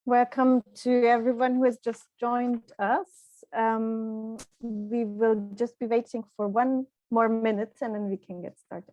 Welcome to everyone who has just joined us. We will just be waiting for 1 more minute and then we can get started.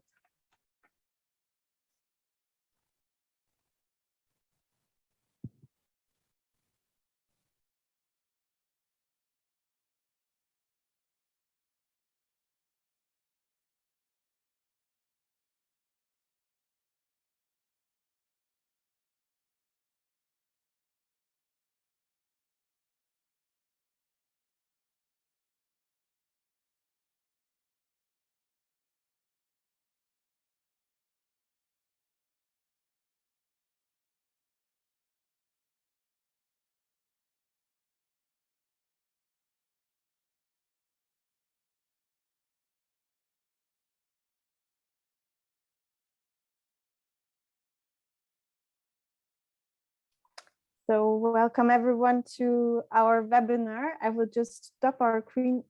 So welcome everyone to our webinar. I will just stop our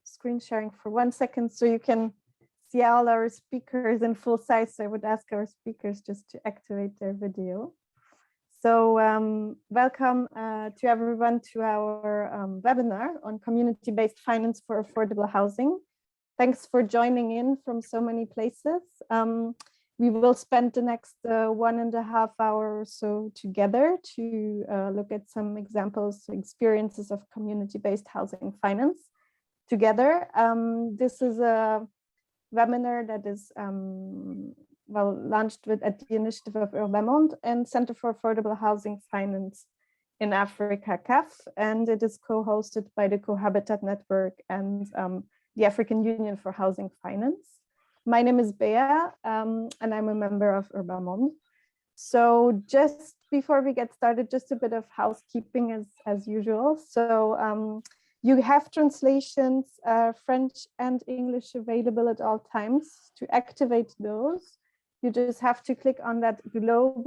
screen sharing for 1 second so you can see all our speakers in full size. So I would ask our speakers just to activate their video. So welcome to everyone to our webinar on community-based finance for affordable housing. Thanks for joining in from so many places. We will spend the next 1.5 hours or so together to look at some examples, experiences of community-based housing finance together. This is a webinar that is launched at the initiative of urbaMonde and Center for Affordable Housing Finance in Africa, CAHF, and it is co-hosted by the Cohabitat Network and the African Union for Housing Finance. My name is Bea, and I'm a member of urbaMonde. So just before we get started, just a bit of housekeeping as usual. So you have translations, French and English available at all times. To activate those, you just have to click on that globe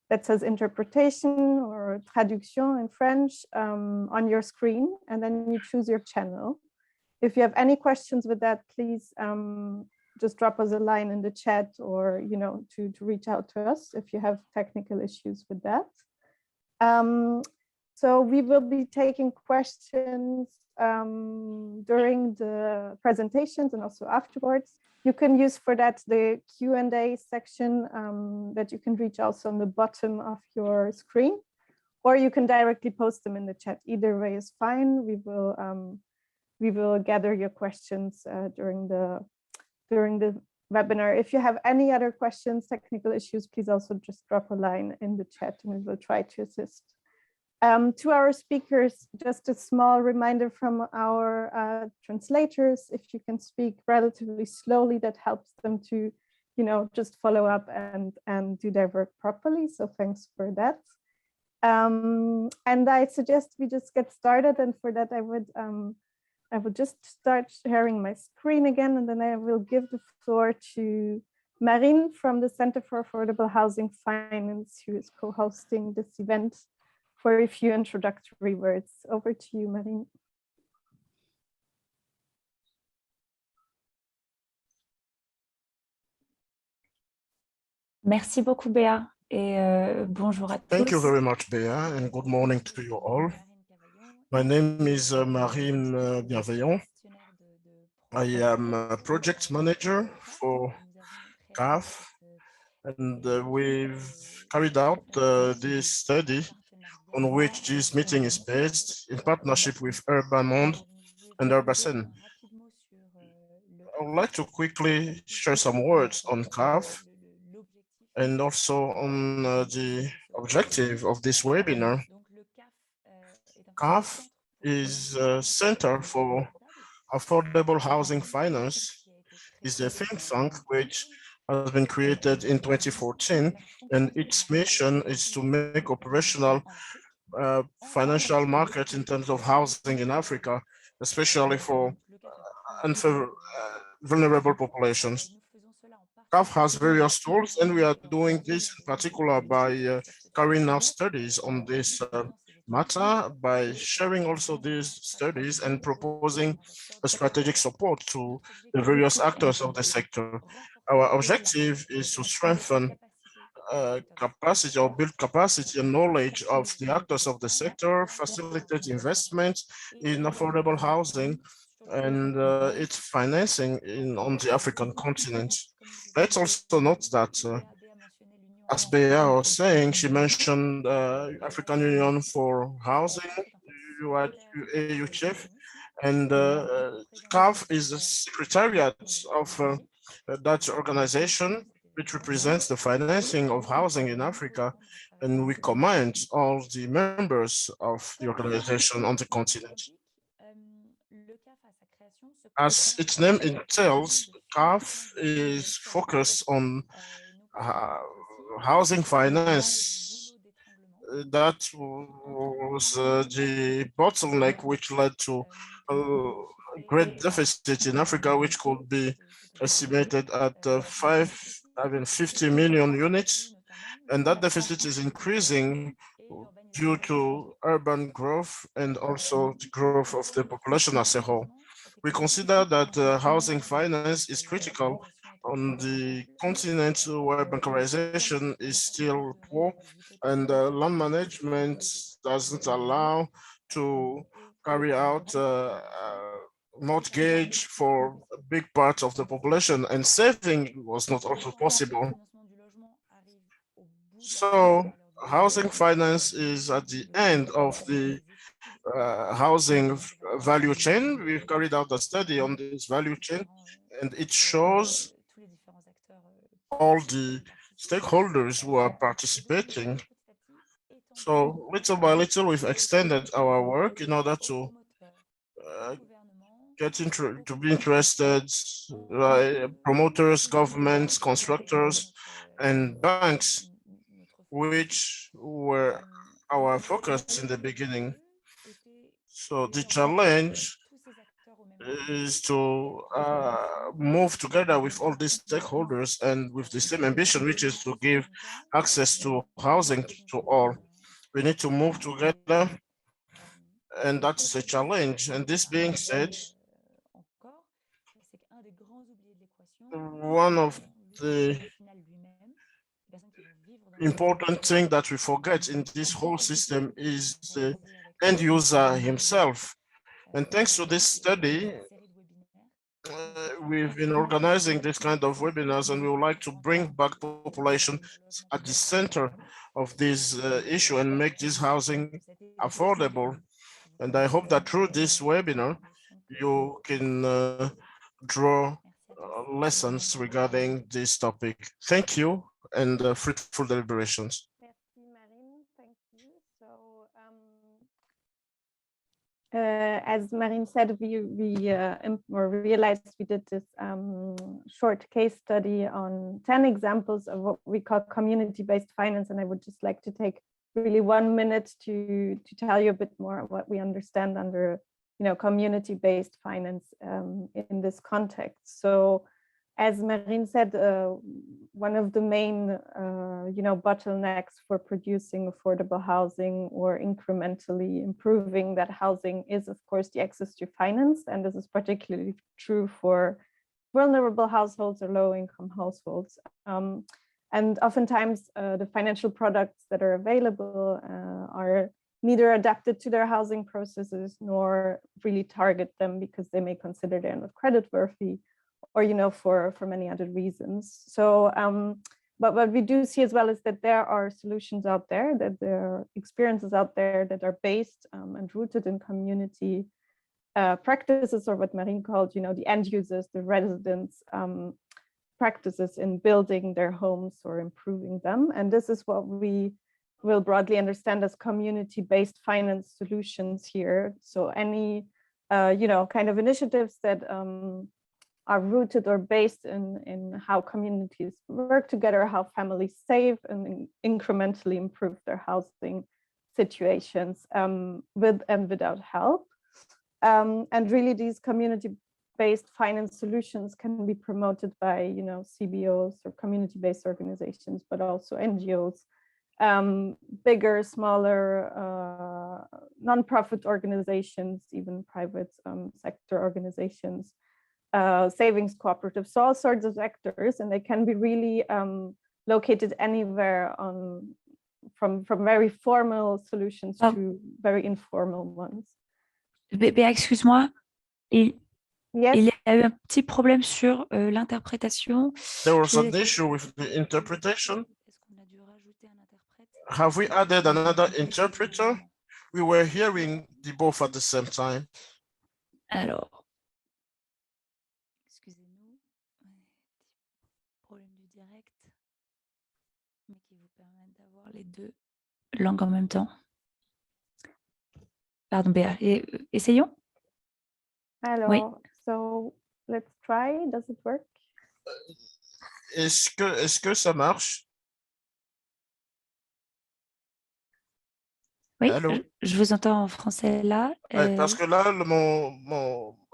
that says interpretation or traduction in French on your screen, and then you choose your channel. If you have any questions with that, please just drop us a line in the chat or, to reach out to us if you have technical issues with that. So we will be taking questions during the presentations and also afterwards. You can use for that the Q&A section that you can reach also on the bottom of your screen, or you can directly post them in the chat. Either way is fine. We will gather your questions during the webinar. If you have any other questions, technical issues, please also just drop a line in the chat and we will try to assist. To our speakers, just a small reminder from our translators, if you can speak relatively slowly, that helps them to, just follow up and do their work properly. So thanks for that. And I suggest we just get started. And for that, I would just start sharing my screen again, and then I will give the floor to Marine from the Center for Affordable Housing Finance, who is co-hosting this event, for a few introductory words. Over to you, Marine. Merci beaucoup, Béa, et bonjour à tous. Thank you very much, Bea, and good morning to you all. My name is Marine Bienveillant. I am a project manager for CAHF, and we've carried out this study on which this meeting is based in partnership with urbaMonde and urbaSen. I would like to quickly share some words on CAHF and also on the objective of this webinar. CAHF is a Center for Affordable Housing Finance, is a think tank which has been created in 2014, and its mission is to make operational financial market in terms of housing in Africa, especially for vulnerable populations. CAHF has various tools, and we are doing this in particular by carrying out studies on this matter, by sharing also these studies and proposing a strategic support to the various actors of the sector. Our objective is to strengthen capacity or build capacity and knowledge of the actors of the sector, facilitate investment in affordable housing and its financing on the African continent. Let's also note that, as Bea was saying, she mentioned African Union for Housing, AUHF, and CAHF is the secretariat of that organization, which represents the financing of housing in Africa, and we commend all the members of the organization on the continent. As its name entails, CAHF is focused on housing finance. That was the bottleneck which led to a great deficit in Africa, which could be estimated at 50 million units. And that deficit is increasing due to urban growth and also the growth of the population as a whole. We consider that housing finance is critical on the continent where bancarization is still poor and land management doesn't allow to carry out mortgage for a big part of the population, and saving was not also possible. So housing finance is at the end of the housing value chain. We've carried out a study on this value chain, and it shows all the stakeholders who are participating. So little by little, we've extended our work in order to to be interested, promoters, governments, constructors, and banks, which were our focus in the beginning. So the challenge is to move together with all these stakeholders and with the same ambition, which is to give access to housing to all. We need to move together, and that's a challenge. And this being said, one of the important thing that we forget in this whole system is the end user himself. And thanks to this study, we've been organizing this kind of webinars, and we would like to bring back population at the center of this issue and make this housing affordable. And I hope that through this webinar, you can draw lessons regarding this topic. Thank you, and fruitful deliberations. Merci, Marine. Thank you. So, as Marine said, we realized we did this short case study on 10 examples of what we call community-based finance, and I would just like to take really 1 minute to tell you a bit more what we understand under community-based finance in this context. So, as Marine said, one of the main bottlenecks for producing affordable housing or incrementally improving that housing is, of course, the access to finance. And this is particularly true for vulnerable households or low-income households. And oftentimes, the financial products that are available are neither adapted to their housing processes nor really target them because they may consider they're not creditworthy, or for many other reasons. So but what we do see as well is that there are solutions out there, that there are experiences out there that are based and rooted in community practices, or what Marine called the end users, the residents, practices in building their homes or improving them. And this is what we will broadly understand as community-based finance solutions here. So any kind of initiatives that are rooted or based in how communities work together, how families save and incrementally improve their housing situations with and without help. And really these community-based finance solutions can be promoted by CBOs or community-based organizations, but also NGOs, bigger, smaller nonprofit organizations, even private sector organizations, savings cooperatives, so all sorts of actors, and they can be really located anywhere from very formal solutions to very informal ones. Béa, excuse-moi, Yes. il y a eu un petit problème sur l'interprétation. There was an issue with the interpretation. Have we added another interpreter? We were hearing the both at the same time. Alors, excusez-nous, problème du direct, mais qui vous permet d'avoir les deux langues en même temps. Pardon, Béa, essayons. Alors, oui. So let's try. Does it work? Est-ce que ça marche? Oui, je vous entends en français là. Ouais, parce que là,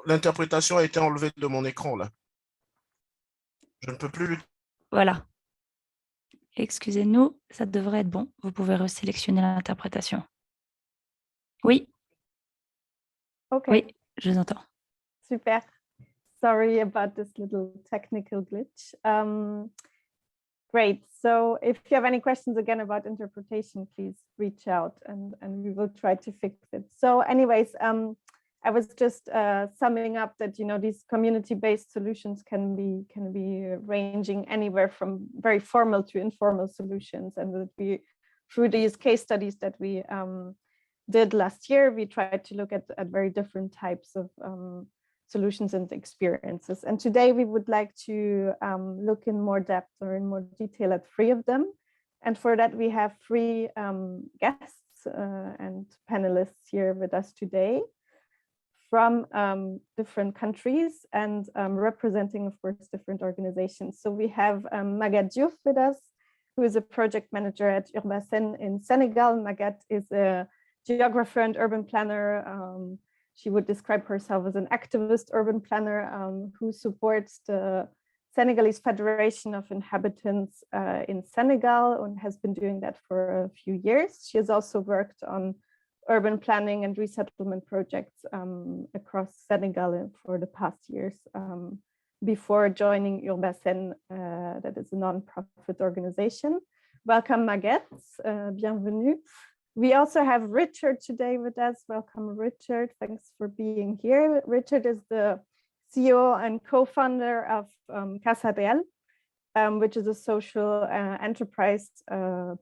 l'interprétation a été enlevée de mon écran là. Je ne peux plus. Voilà. Excusez-nous, ça devrait être bon. Vous pouvez resélectionner l'interprétation. Oui. Okay. Oui, je vous entends. Super. Sorry about this little technical glitch. Great. So if you have any questions again about interpretation, please reach out and we will try to fix it. So anyways, I was just summing up that, you know, these community-based solutions can be ranging anywhere from very formal to informal solutions, and that we, through these case studies that we did last year, we tried to look at very different types of solutions and experiences. And today we would like to look in more depth or in more detail at 3 of them. And for that, we have 3 guests and panelists here with us today from different countries and representing, of course, different organizations. So we have Maguette Diouf with us, who is a project manager at urbaSen in Senegal. Maguette is a geographer and urban planner. She would describe herself as an activist urban planner who supports the Senegalese Federation of Inhabitants in Senegal and has been doing that for a few years. She has also worked on urban planning and resettlement projects across Senegal for the past years before joining urbaSen, that is a non-profit organization. Welcome, Maguette. Bienvenue. We also have Richard today with us. Welcome, Richard. Thanks for being here. Richard is the CEO and co-founder of CAHF, which is a social enterprise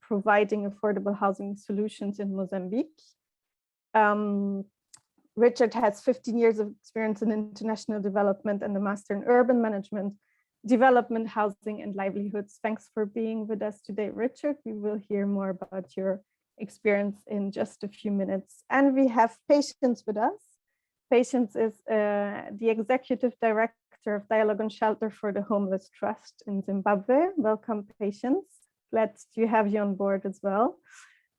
providing affordable housing solutions in Mozambique. Richard has 15 years of experience in international development and a master in urban management, development, housing, and livelihoods. Thanks for being with us today, Richard. We will hear more about your experience in just a few minutes. And we have Patience with us. Patience is the executive director of Dialogue on Shelter for the Homeless Trust in Zimbabwe. Welcome, Patience. Glad to have you on board as well.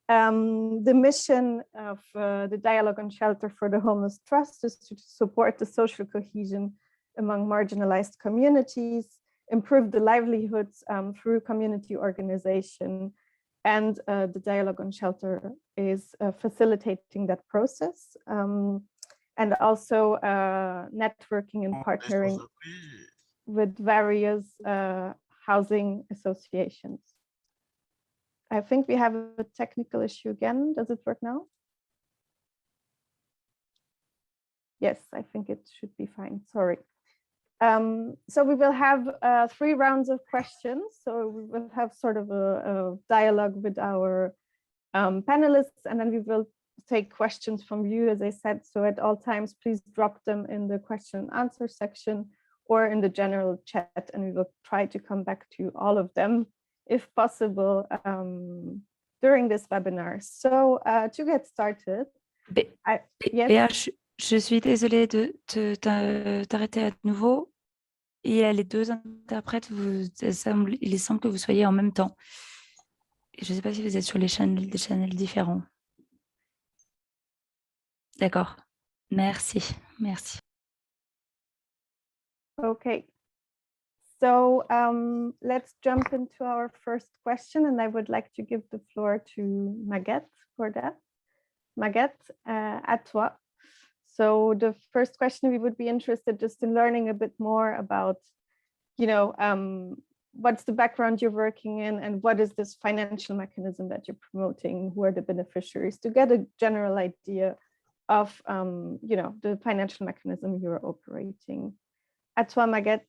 The mission of the Dialogue on Shelter for the Homeless Trust is to support the social cohesion among marginalized communities, improve the livelihoods through community organization, and the Dialogue on Shelter is facilitating that process, and also networking and partnering with various housing associations. I think we have a technical issue again. Does it work now? Yes, I think it should be fine. Sorry. So we will have 3 rounds of questions. So we will have sort of a dialogue with our panelists, and then we will take questions from you, as I said. So at all times, please drop them in the question and answer section or in the general chat, and we will try to come back to all of them if possible during this webinar. So to get started, yes. Béa, je suis désolée de t'arrêter à nouveau. Il y a les 2 interprètes, il semble que vous soyez en même temps. Je ne sais pas si vous êtes sur des channels différents. D'accord. Merci. Merci. Okay. So let's jump into our first question, and I would like to give the floor to Maguette for that. Maguette, à toi. So the first question, we would be interested just in learning a bit more about, you know, what's the background you're working in, and what is this financial mechanism that you're promoting, who are the beneficiaries, to get a general idea of the financial mechanism you're operating. À toi, Maguette.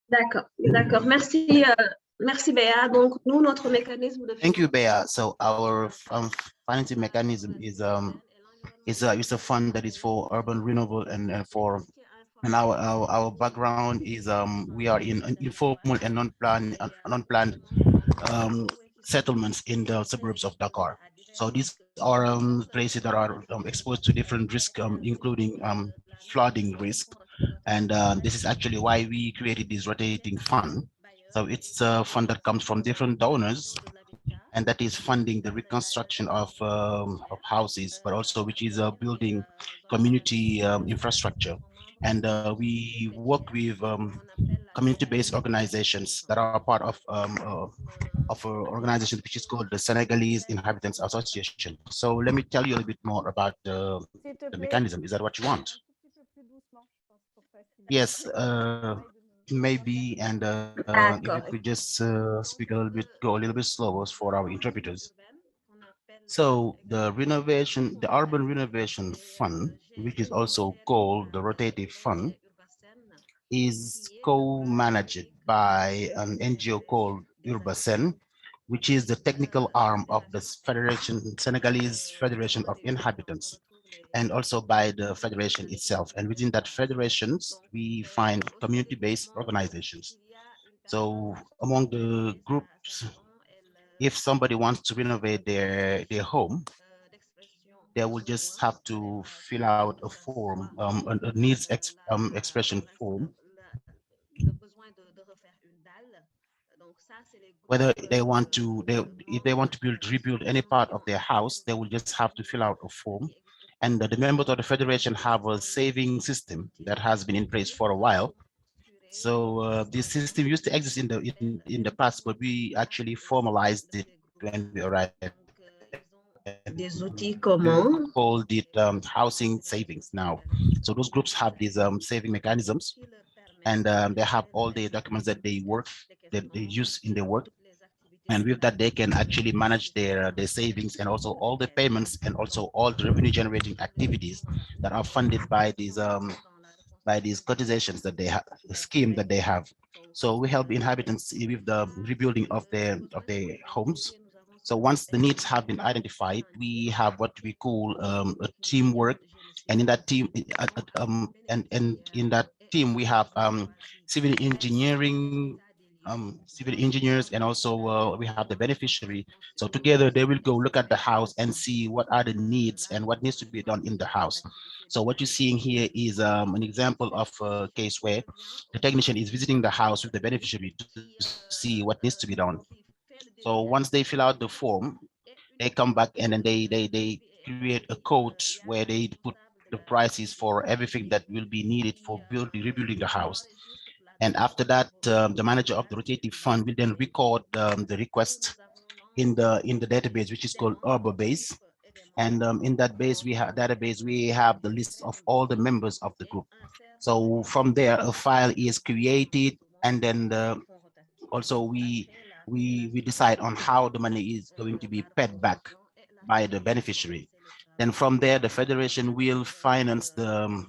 D'accord, d'accord. Merci, merci Béa. Donc, nous, notre mécanisme de Thank you, Bea. So our financing mechanism is a fund that is for urban renewal and our background is we are in informal and non-planned settlements in the suburbs of Dakar. So these are places that are exposed to different risks, including flooding risk. And this is actually why we created this rotating fund. So it's a fund that comes from different donors, and that is funding the reconstruction of houses, but also which is building community infrastructure. And we work with community-based organizations that are part of an organization which is called the Senegalese Inhabitants Association. So let me tell you a little bit more about the mechanism. Is that what you want? Yes, maybe, and if you could just speak a little bit, go a little bit slower for our interpreters. So the urban renovation fund, which is also called the rotative fund, is co-managed by an NGO called urbaSen, which is the technical arm of the Senegalese Federation of Inhabitants, and also by the federation itself. And within that federations, we find community-based organizations. So among the groups, if somebody wants to renovate their home, they will just have to fill out a form, a needs expression form, whether if they want to rebuild any part of their house, they will just have to fill out a form. And the members of the federation have a saving system that has been in place for a while. So this system used to exist in the past, but we actually formalized it when we arrived. des outils communs. Called it housing savings now. So those groups have these saving mechanisms, and they have all the documents that they use in their work. And with that, they can actually manage their savings and also all the payments and also all the revenue generating activities that are funded by these cotizations that they have, the scheme that they have. So we help inhabitants with the rebuilding of their homes. So once the needs have been identified, we have what we call a teamwork, and in that team, and in that team we have civil engineering, civil engineers, and also we have the beneficiary. So together they will go look at the house and see what are the needs and what needs to be done in the house. So what you're seeing here is an example of a case where the technician is visiting the house with the beneficiary to see what needs to be done. So once they fill out the form, they come back and then they create a code where they put the prices for everything that will be needed for rebuilding the house. And after that, the manager of the rotative fund will then record the request in the database, which is called urbaBase. And in that database, we have the list of all the members of the group. So from there, a file is created, and then also we decide on how the money is going to be paid back by the beneficiary. Then from there, the federation will finance the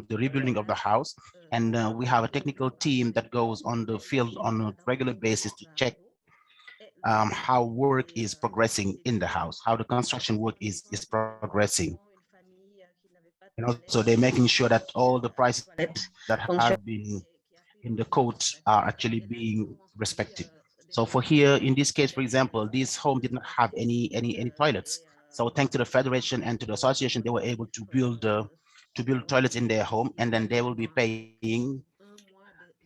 rebuilding of the house, and we have a technical team that goes on the field on a regular basis to check how work is progressing in the house, how the construction work is progressing. And also they're making sure that all the prices that have been in the code are actually being respected. So for here, in this case, for example, this home did not have any toilets. So thanks to the federation and to the association, they were able to build toilets in their home, and then they will be paying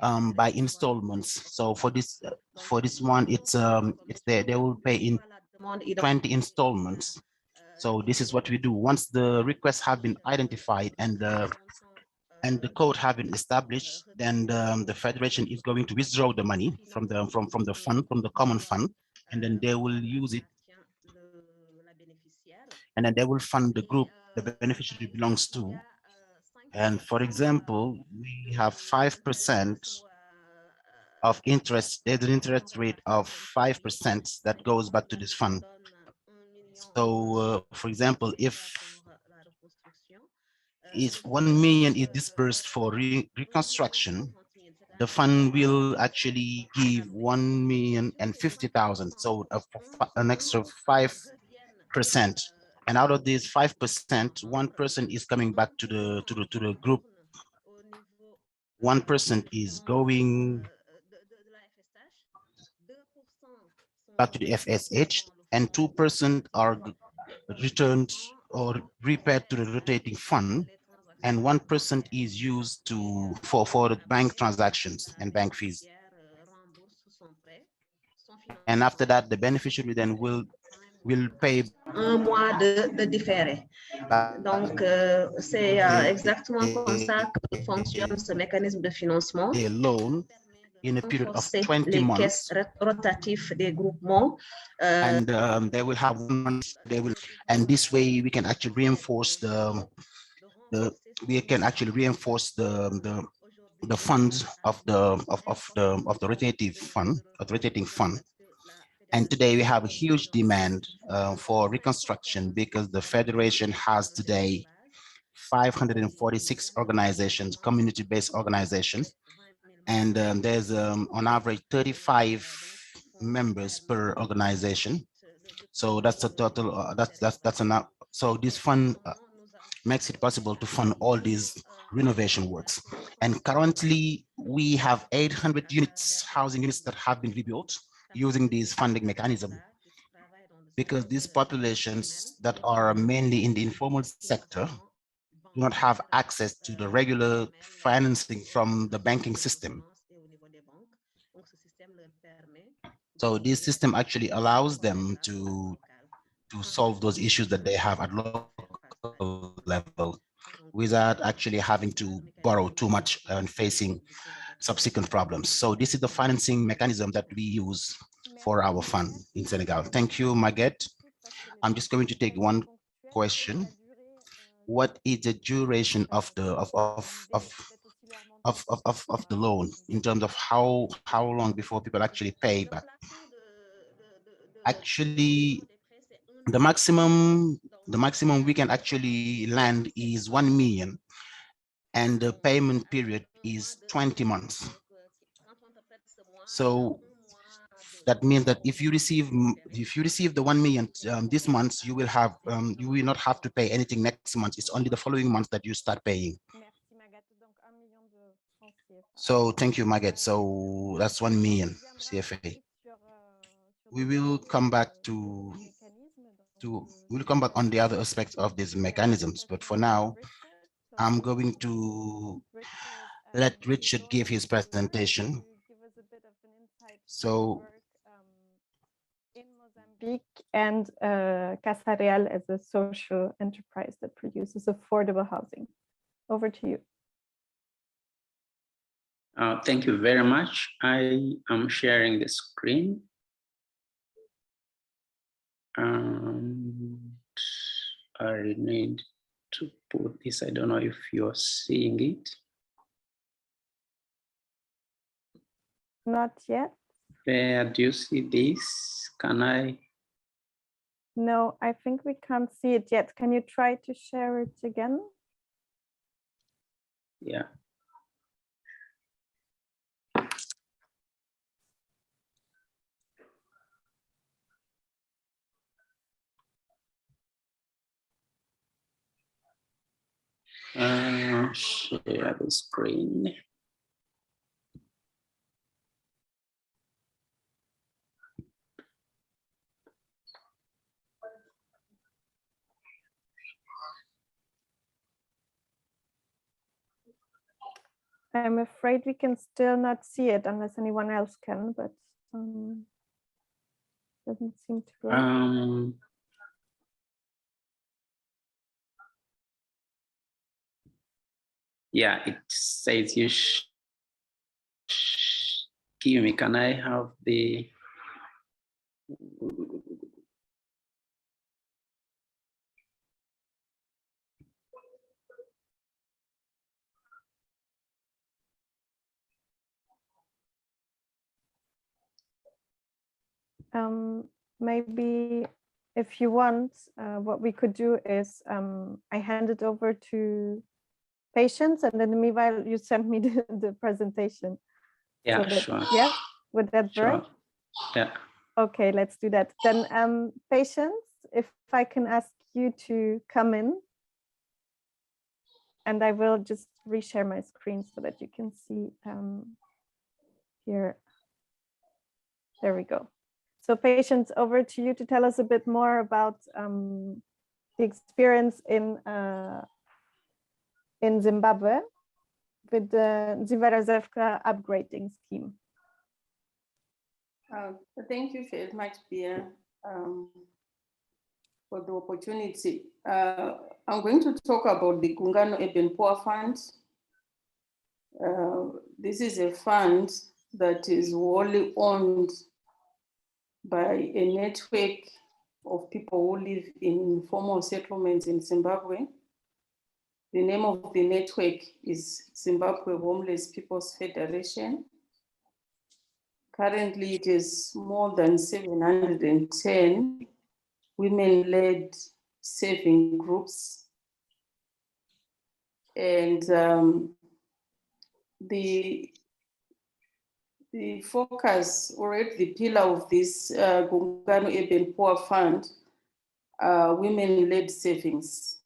by installments. So for this one, it's there. They will pay in 20 installments. So this is what we do. Once the requests have been identified and the code have been established, then the federation is going to withdraw the money from the fund, from the common fund, and then they will use it, and then they will fund the group the beneficiary belongs to. And for example, we have 5% of interest. There's an interest rate of 5% that goes back to this fund. So, for example, if 1 million is disbursed for reconstruction, the fund will actually give 1,050,000. So an extra 5%. And out of this 5%, 1% is coming back to the group. 1% is going back to the FSH, and 2% are returned or repaid to the rotating fund, and 1% is used for the bank transactions and bank fees. And after that, the beneficiary then will pay un mois de différé. Donc, c'est exactement comme ça que fonctionne ce mécanisme de financement. a loan in a period of 20 les months. caisses rotatifs des groupements. And they will have 1 month, and this way we can actually reinforce the funds of the rotating fund. And today we have a huge demand for reconstruction because the Federation has today 546 organizations, community-based organizations, and there's on average 35 members per organization. So that's a total. That's enough. So this fund makes it possible to fund all these renovation works. And currently we have 800 units, housing units that have been rebuilt using this funding mechanism, because these populations that are mainly in the informal sector do not have access to the regular financing from the banking system. So this system actually allows them to solve those issues that they have at local level without actually having to borrow too much and facing subsequent problems. So this is the financing mechanism that we use for our fund in Senegal. Thank you, Maguette. I'm just going to take one question. What is the duration of the loan in terms of how long before people actually pay back? Actually, the maximum we can actually land is 1 million, and the payment period is 20 months. So that means that if you receive the 1 million this month, you will not have to pay anything next month. It's only the following month that you start paying. So thank you, Maguette. So that's 1 million CFA. We will come back on the other aspects of these mechanisms, but for now, I'm going to let Richard give his presentation. So in Mozambique, and Casa Real as a social enterprise that produces affordable housing. Over to you. Thank you very much. I am sharing the screen. And I need to put this. I don't know if you're seeing it. Not yet. Where do you see this? Can I? No, I think we can't see it yet. Can you try to share it again? Yeah. Share the screen. I'm afraid we can still not see it unless anyone else can, but doesn't seem to go. Yeah, it says you give me. Can I have the? maybe if you want, what we could do is I hand it over to Patience, and in the meanwhile, you send me the presentation. Yeah, so that, sure. Yeah, would that work? Sure. Yeah. Okay, let's do that. Then Patience, if I can ask you to come in, and I will just reshare my screen so that you can see here. There we go. So Patience, over to you to tell us a bit more about the experience in Zimbabwe with the Zivarazevka upgrading scheme. Thank you very much, Pia, for the opportunity. I'm going to talk about the Gungano Urban Poor Fund. This is a fund that is wholly owned by a network of people who live in informal settlements in Zimbabwe. The name of the network is Zimbabwe Homeless People's Federation. Currently, it is more than 710 women-led saving groups. And the focus, or the pillar of this Gungano Urban Poor Fund are women-led savings.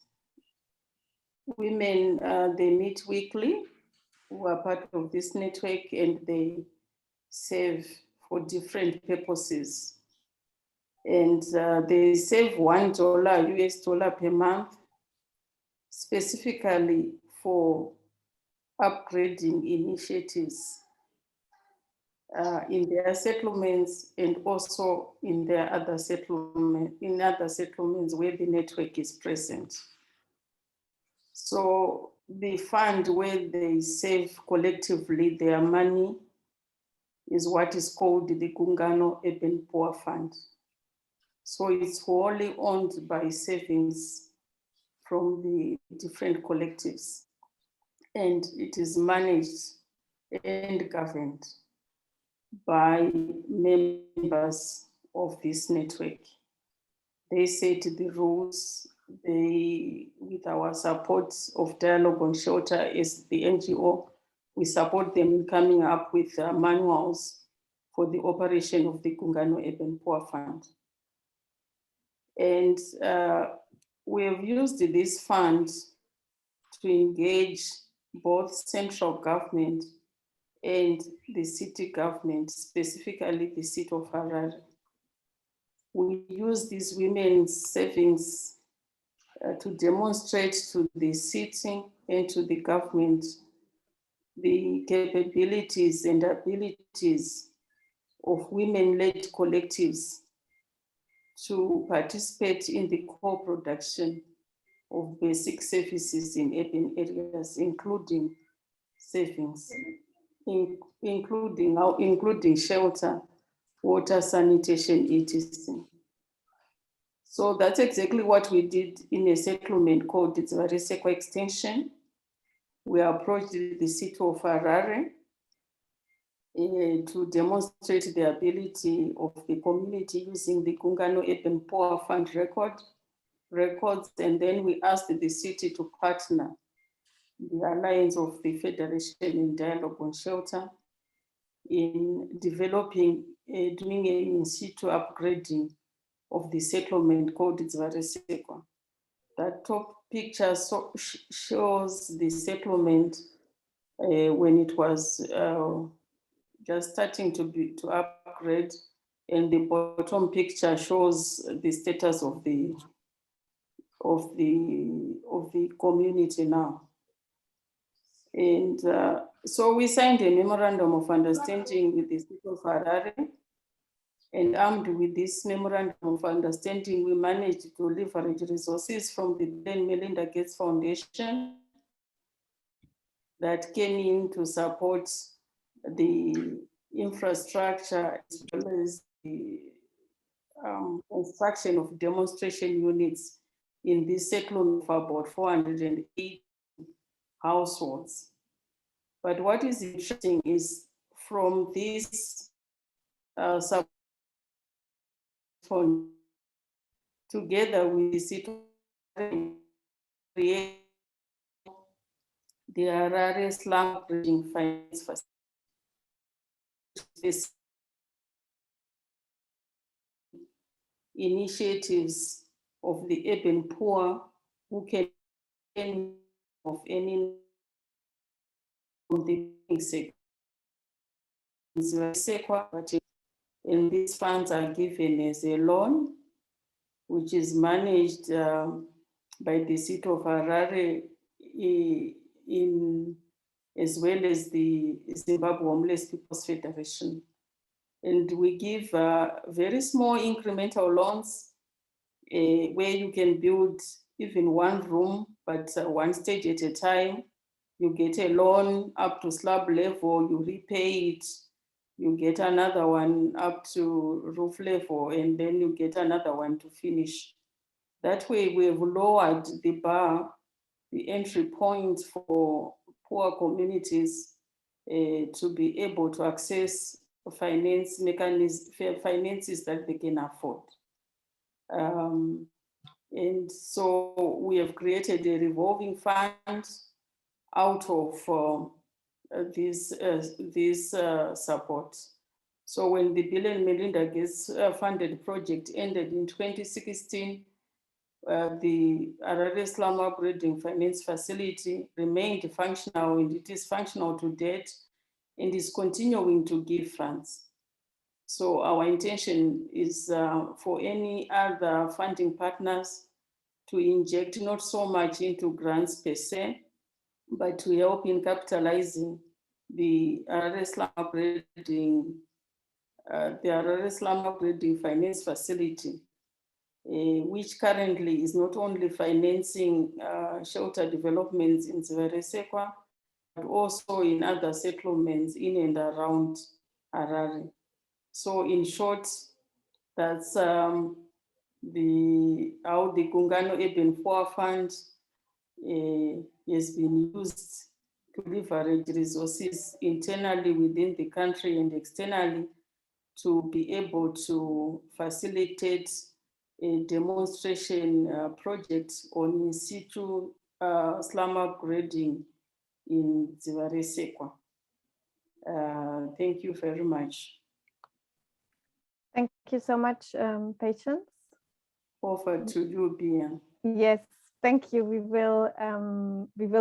Women, they meet weekly, who are part of this network, and they save for different purposes. And they save $1 US per month, specifically for upgrading initiatives in their settlements, and also in their other settlements where the network is present. So the fund where they save collectively their money is what is called the Gungano Urban Poor Fund. So it's wholly owned by savings from the different collectives, and it is managed and governed by members of this network. They set the rules. They, with our support of Dialogue on Shelter as the NGO, we support them in coming up with manuals for the operation of the Gungano Urban Poor Fund. And we have used this fund to engage both central government and the city government, specifically the city of Harare. We use these women's savings to demonstrate to the city and to the government the capabilities and abilities of women-led collectives to participate in the co-production of basic services in urban areas, including savings, including shelter, water, sanitation, etc. So that's exactly what we did in a settlement called Zivarazevka Extension. We approached the city of Harare to demonstrate the ability of the community using the Gungano Urban Poor Fund records, and then we asked the city to partner the Alliance of the Federation in Dialogue on Shelter in developing, doing an in situ upgrading of the settlement called Zivarazevka. That top picture shows the settlement when it was just starting to upgrade, and the bottom picture shows the status of the community now. And so we signed a memorandum of understanding with the city of Harare, and armed with this memorandum of understanding, we managed to leverage resources from the Bill and Melinda Gates Foundation that came in to support the infrastructure as well as the construction of demonstration units in this settlement of about 408 households. But what is interesting is from this Fund, together with the city, create the Harare Slum Bridging Finance Facility initiatives of the urban poor who can of any of the and these funds are given as a loan, which is managed by the city of Harare as well as the Zimbabwe Homeless People's Federation. And we give very small incremental loans where you can build even one room, but one stage at a time. You get a loan up to slab level, you repay it, you get another one up to roof level, and then you get another one to finish. That way we have lowered the bar, the entry point for poor communities to be able to access finance mechanisms, finances that they can afford. And so we have created a revolving fund out of this support. So when the Bill and Melinda Gates funded project ended in 2016, the Harare Slum Upgrading Finance Facility remained functional, and it is functional to date and is continuing to give funds. So our intention is for any other funding partners to inject not so much into grants per se, but to help in capitalizing the Harare Slum Upgrading Finance Facility, which currently is not only financing shelter developments in Zimbabwe, but also in other settlements in and around Harare. So in short, that's how the Gungano Urban Poor Fund has been used to leverage resources internally within the country and externally to be able to facilitate a demonstration project on in situ slum upgrading in Zimbabwe. Thank you very much. Thank you so much, Patience. Over to you, Bian. Yes, thank you. We will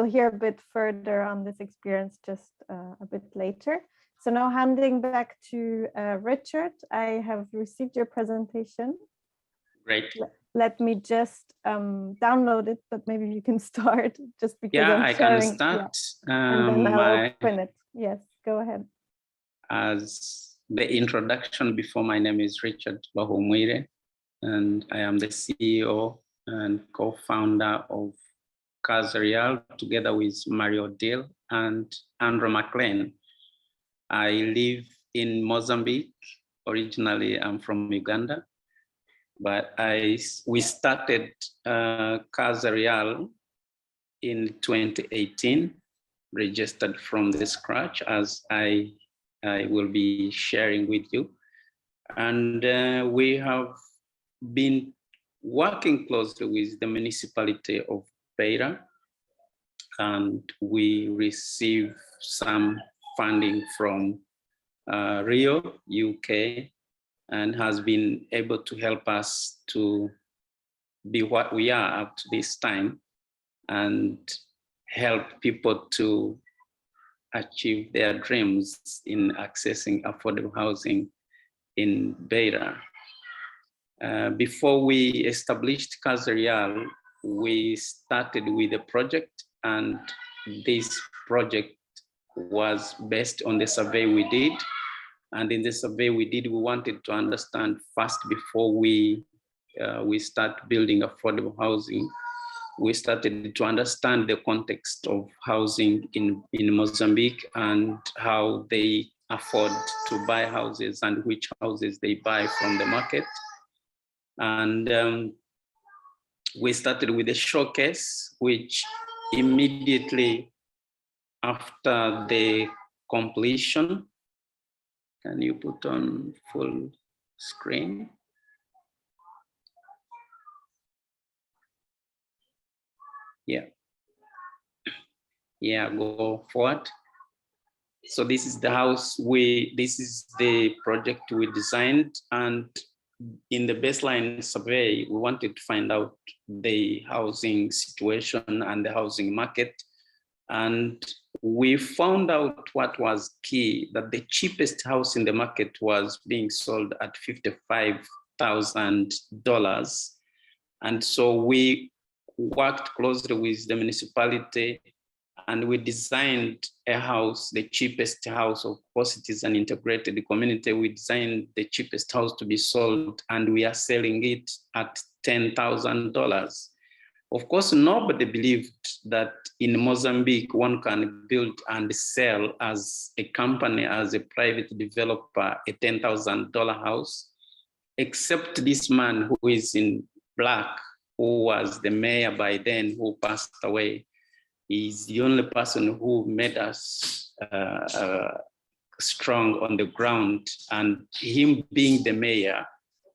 hear a bit further on this experience just a bit later. So now handing back to Richard, I have received your presentation. Great. Let me just download it, but maybe you can start just because I'm sharing. Can start. Yeah. And then I'll open it. Yes, go ahead. As the introduction before, my name is Richard Bahomwire, and I am the CEO and co-founder of CAHF together with Mario Dill and Andrew McLean. I live in Mozambique. Originally, I'm from Uganda, but we started CAHF in 2018, registered from the scratch, as I will be sharing with you. And we have been working closely with the municipality of Beira, and we receive some funding from Rio, UK, and has been able to help us to be what we are up to this time and help people to achieve their dreams in accessing affordable housing in Beira. Before we established CAHF, we started with a project, and this project was based on the survey we did. And in the survey we did, we wanted to understand first, before we start building affordable housing, we started to understand the context of housing in Mozambique and how they afford to buy houses and which houses they buy from the market. And we started with a showcase, which immediately after the completion, can you put on full screen? Yeah, go forward. So this is the house this is the project we designed, and in the baseline survey, we wanted to find out the housing situation and the housing market. And we found out what was key, that the cheapest house in the market was being sold at $55,000. And so we worked closely with the municipality, and we designed a house, the cheapest house. Of course, it is an integrated community. We designed the cheapest house to be sold, and we are selling it at $10,000. Of course, nobody believed that in Mozambique, one can build and sell as a company, as a private developer, a $10,000 house, except this man who is in black, who was the mayor by then, who passed away. He's the only person who made us strong on the ground, and him being the mayor,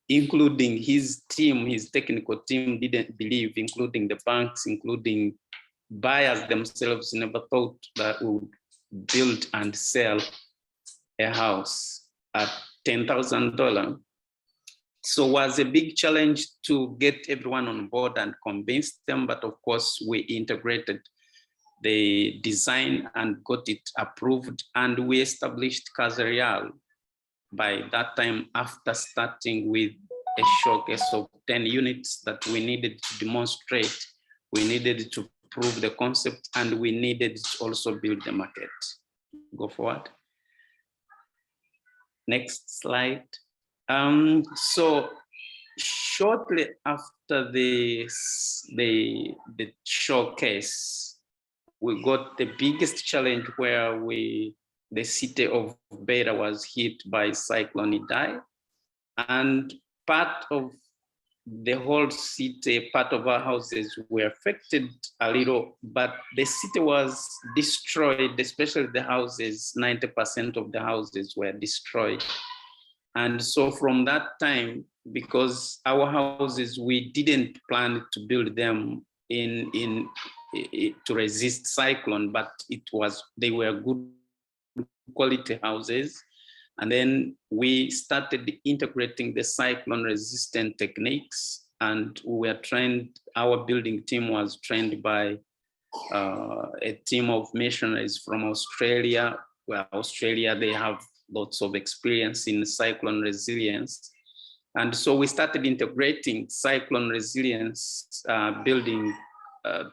including his team, his technical team didn't believe, including the banks, including buyers themselves, never thought that we would build and sell a house at $10,000. So it was a big challenge to get everyone on board and convince them, but of course we integrated the design and got it approved, and we established CAHF by that time, after starting with a showcase of 10 units that we needed to demonstrate. We needed to prove the concept, and we needed to also build the market. Go forward. Next slide. So shortly after the showcase, we got the biggest challenge where the city of Beira was hit by Cyclone Idai, and part of the whole city, part of our houses were affected a little, but the city was destroyed, especially the houses. 90% of the houses were destroyed. And so from that time, because our houses, we didn't plan to build them to resist cyclone, but they were good quality houses. And then we started integrating the cyclone resistant techniques, and we were trained, our building team was trained by a team of missionaries from Australia, where Australia, they have lots of experience in cyclone resilience. And so we started integrating cyclone resilience building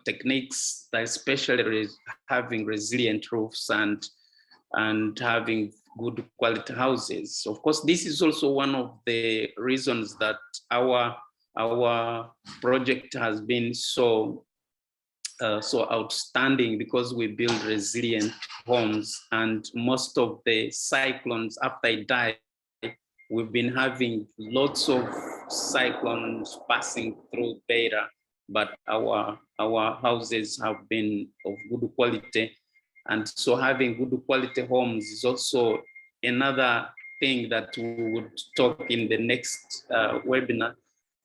techniques, that especially having resilient roofs and having good quality houses. Of course, this is also one of the reasons that our project has been so outstanding, because we build resilient homes, and most of the cyclones after it died, we've been having lots of cyclones passing through Beira, but our houses have been of good quality. And so having good quality homes is also another thing that we would talk in the next webinar,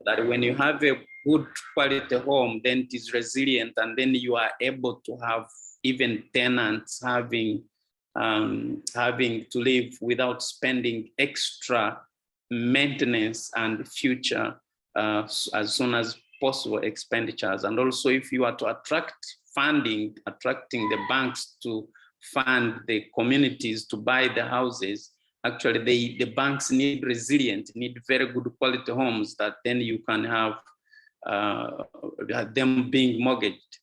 that when you have a good quality home, then it is resilient, and then you are able to have even tenants having to live without spending extra maintenance and future as soon as possible expenditures. And also, if you are to attract funding, attracting the banks to fund the communities to buy the houses, actually the banks need very good quality homes that then you can have them being mortgaged.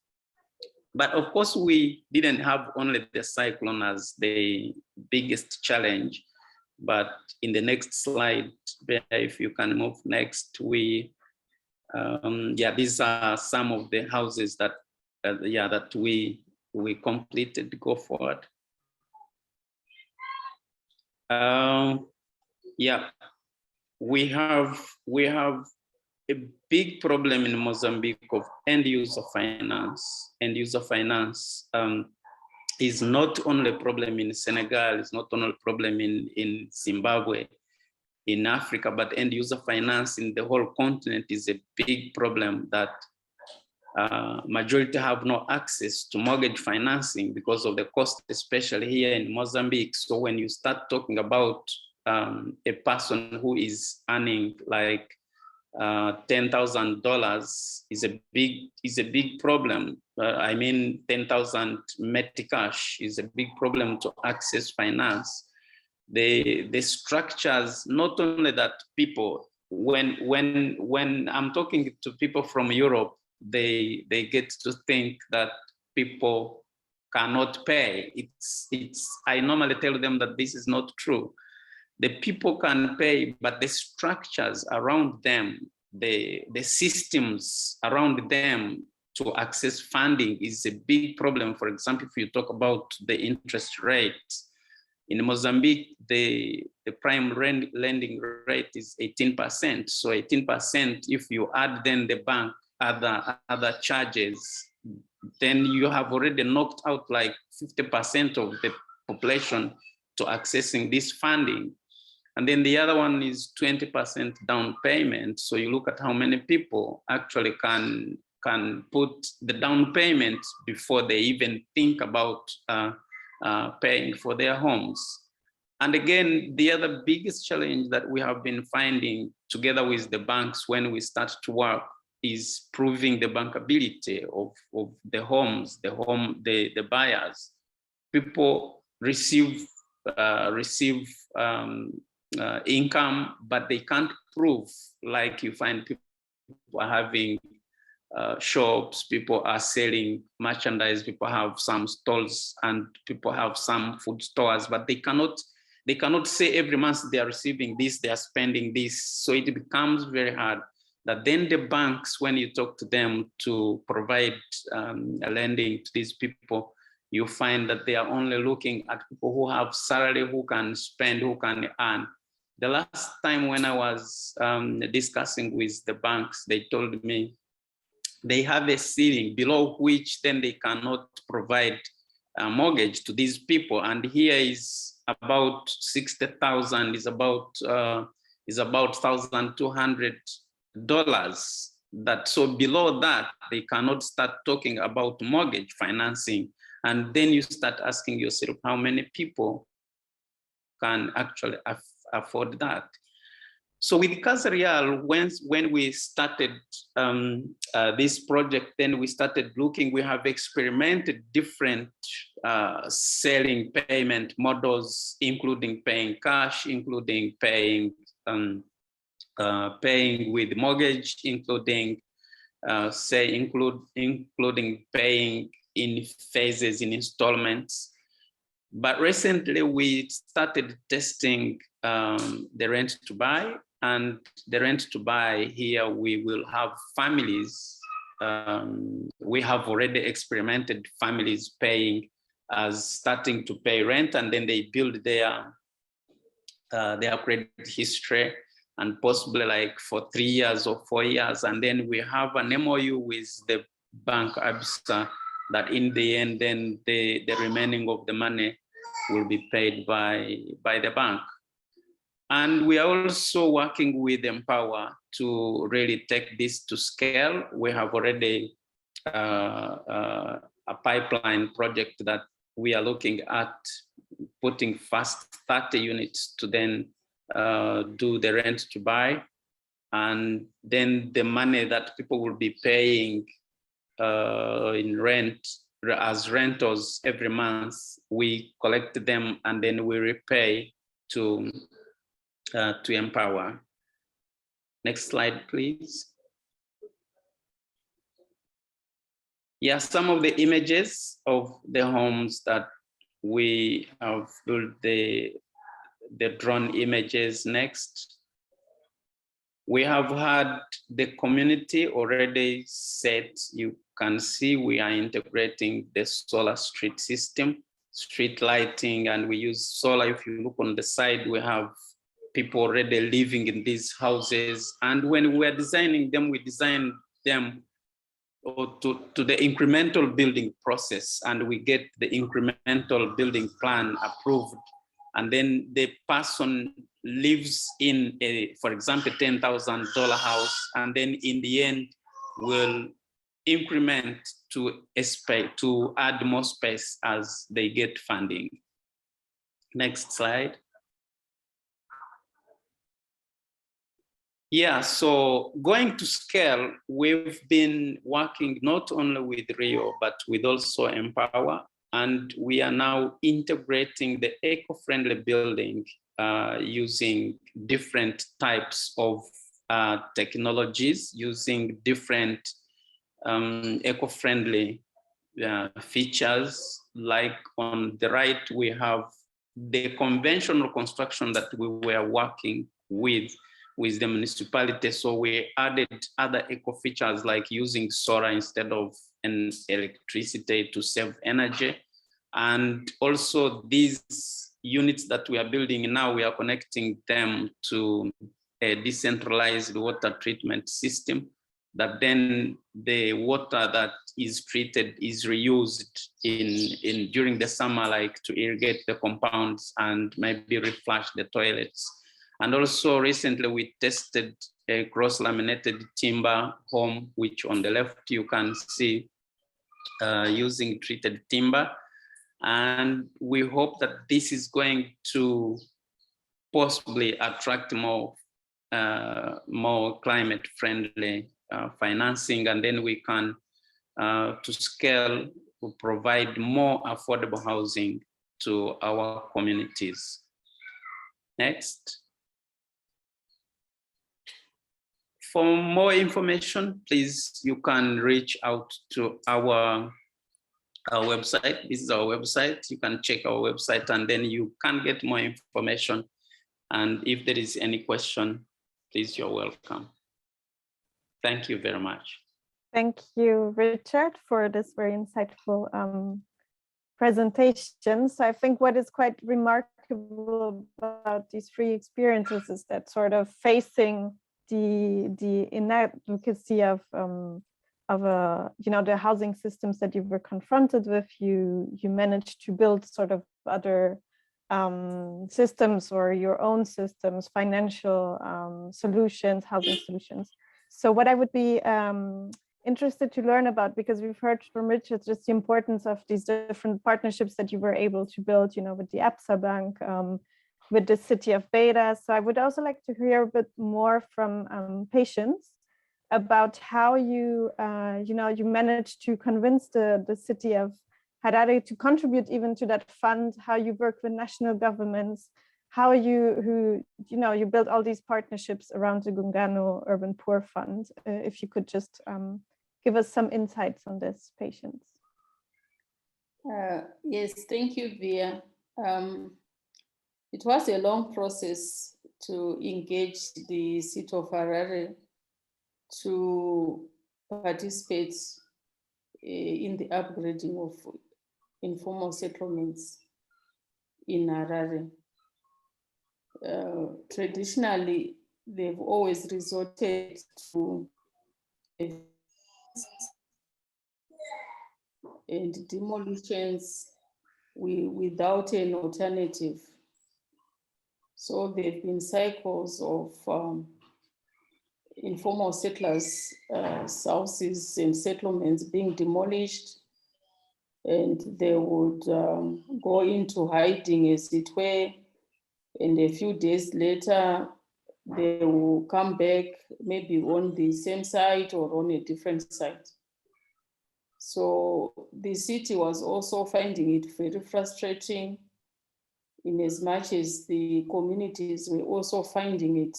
But of course, we didn't have only the cyclone as the biggest challenge. But in the next slide, if you can move next, these are some of the houses that that we completed. Go forward. We have a big problem in Mozambique of end user finance. End user finance is not only a problem in Senegal, it's not only a problem in Zimbabwe, in Africa, but end user finance in the whole continent is a big problem that majority have no access to mortgage financing because of the cost, especially here in Mozambique. So when you start talking about a person who is earning like $10,000 is a big problem. I mean, 10,000 Metcash is a big problem to access finance. The structures, not only that people, when I'm talking to people from Europe, they get to think that people cannot pay. I normally tell them that this is not true. The people can pay, but the structures around them, the systems around them to access funding is a big problem. For example, if you talk about the interest rate, in Mozambique, the prime lending rate is 18%. So 18%, if you add then the bank other charges, then you have already knocked out like 50% of the population to accessing this funding. And then the other one is 20% down payment. So you look at how many people actually can put the down payment before they even think about paying for their homes. And again, the other biggest challenge that we have been finding together with the banks when we start to work is proving the bankability of the homes, the buyers. People receive income, but they can't prove, like you find people are having shops, people are selling merchandise, people have some stalls, and people have some food stores, but they cannot say every month they are receiving this, they are spending this. So it becomes very hard that then the banks, when you talk to them to provide lending to these people, you find that they are only looking at people who have salary, who can spend, who can earn. The last time when I was discussing with the banks, they told me they have a ceiling below which then they cannot provide a mortgage to these people. And here is about 60,000, is about $1,200. That so below that they cannot start talking about mortgage financing. And then you start asking yourself, how many people can actually afford that? So with Casa Real, when we started this project, then we started looking, we have experimented different selling payment models, including paying cash, including paying with mortgage, including including paying in phases, in installments. But recently we started testing the rent to buy, and the rent to buy here, we will have families. We have already experimented families paying starting to pay rent, and then they build their credit history, and possibly like for 3 years or 4 years. And then we have an MOU with the bank ABSA that in the end, then the remaining of the money will be paid by the bank. And we are also working with Empower to really take this to scale. We have already a pipeline project that we are looking at putting first 30 units to then do the rent to buy. And then the money that people will be paying in rent as rentals every month, we collect them and then we repay to Empower. Next slide, please. Yeah, some of the images of the homes that we have built, the drone images next. We have had the community already set. You can see we are integrating the solar street system, street lighting, and we use solar. If you look on the side, we have people already living in these houses. And when we're designing them, we design them to the incremental building process, and we get the incremental building plan approved. And then the person lives in a, for example, $10,000 house, and then in the end will increment to add more space as they get funding. Next slide. Yeah, so going to scale, we've been working not only with Rio, but with also Empower, and we are now integrating the eco-friendly building using different types of technologies, using different eco-friendly features. Like on the right, we have the conventional construction that we were working with the municipality. So we added other eco features like using solar instead of an electricity to save energy. And also these units that we are building now, we are connecting them to a decentralized water treatment system, that then the water that is treated is reused during the summer, like to irrigate the compounds and maybe reflush the toilets. And also recently we tested a cross-laminated timber home, which on the left you can see using treated timber. And we hope that this is going to possibly attract more climate-friendly financing, and then we can, to scale, provide more affordable housing to our communities. Next. For more information, please, you can reach out to our website. This is our website. You can check our website and then you can get more information. And if there is any question, please, you're welcome. Thank you very much. Thank you, Richard, for this very insightful presentation. So I think what is quite remarkable about these three experiences is that sort of facing the inadequacy of the housing systems that you were confronted with, you managed to build sort of other systems or your own systems, financial solutions, housing solutions. So what I would be interested to learn about, because we've heard from Richard just the importance of these different partnerships that you were able to build, with the ABSA Bank, with the city of Beta. So I would also like to hear a bit more from patients about how you managed to convince the city of Harare to contribute even to that fund, how you work with national governments, how you build all these partnerships around the Gungano Urban Poor Fund. If you could just give us some insights on this, patients. Yes, thank you, Via. It was a long process to engage the city of Harare to participate in the upgrading of informal settlements in Harare. Traditionally, they've always resorted to and demolitions without an alternative. So there have been cycles of informal settlers, houses and settlements being demolished, and they would go into hiding, as it were, and a few days later, they will come back, maybe on the same site or on a different site. So the city was also finding it very frustrating, in as much as the communities were also finding it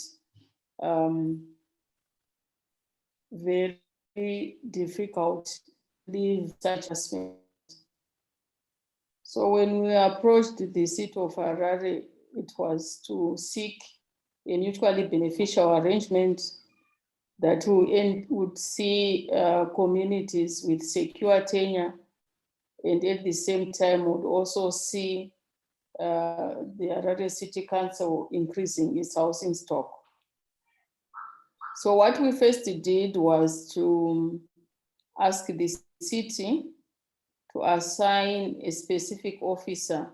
very difficult to leave such a space. So when we approached the city of Harare, it was to seek a mutually beneficial arrangement that would see communities with secure tenure, and at the same time would also see the Harare City Council increasing its housing stock. So what we first did was to ask the city to assign a specific officer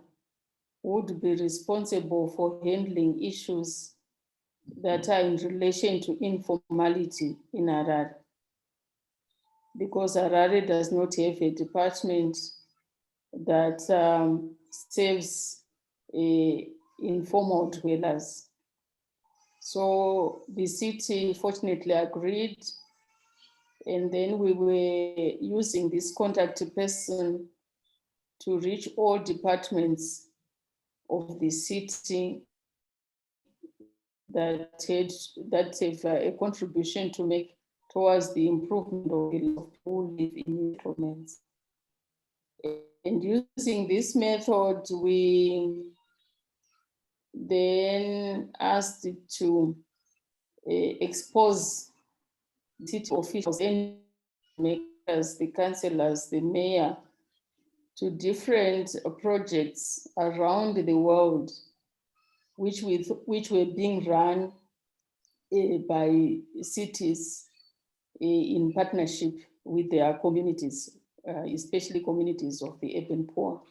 who would be responsible for handling issues that are in relation to informality in Harare. because Harare does not have a department that serves informal dwellers. So the city fortunately agreed, and then we were using this contact person to reach all departments of the city that have a contribution to make towards the improvement of the life of people who live in settlements. And using this method, we then asked to expose city officials and makers, the councillors, the mayor, to different projects around the world, which were being run by cities in partnership with their communities, especially communities of the urban poor.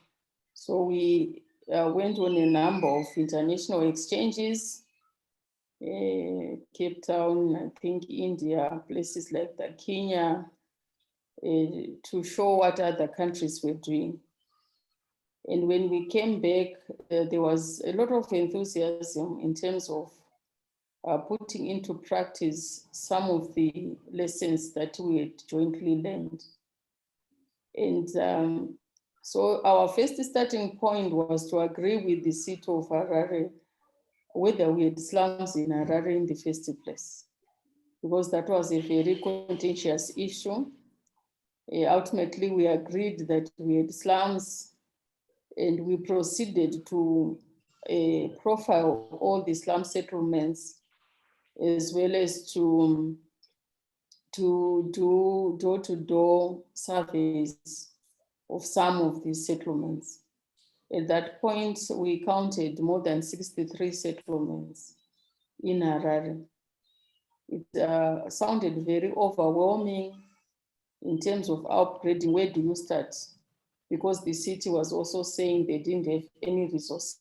So we went on a number of international exchanges, Cape Town, I think India, places like that, Kenya, to show what other countries were doing. And when we came back, there was a lot of enthusiasm in terms of putting into practice some of the lessons that we had jointly learned. And so our first starting point was to agree with the city of Harare whether we had slums in Harare in the first place, because that was a very contentious issue. Ultimately, we agreed that we had slums, and we proceeded to profile all the slum settlements, as well as to do door-to-door surveys of some of these settlements. At that point, we counted more than 63 settlements in Harare. It sounded very overwhelming in terms of upgrading. Where do you start? Because the city was also saying they didn't have any resources.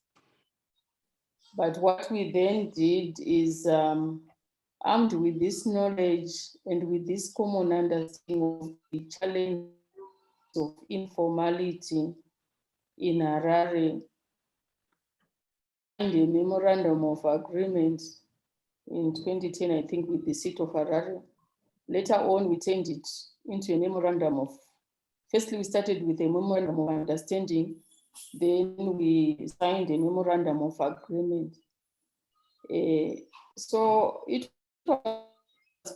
But what we then did is, armed with this knowledge and with this common understanding of the challenge of informality in Harare, and a memorandum of agreement in 2010, I think, with the city of Harare. Later on, we turned it into a memorandum of, firstly, we started with a memorandum of understanding, then we signed a memorandum of agreement. So it was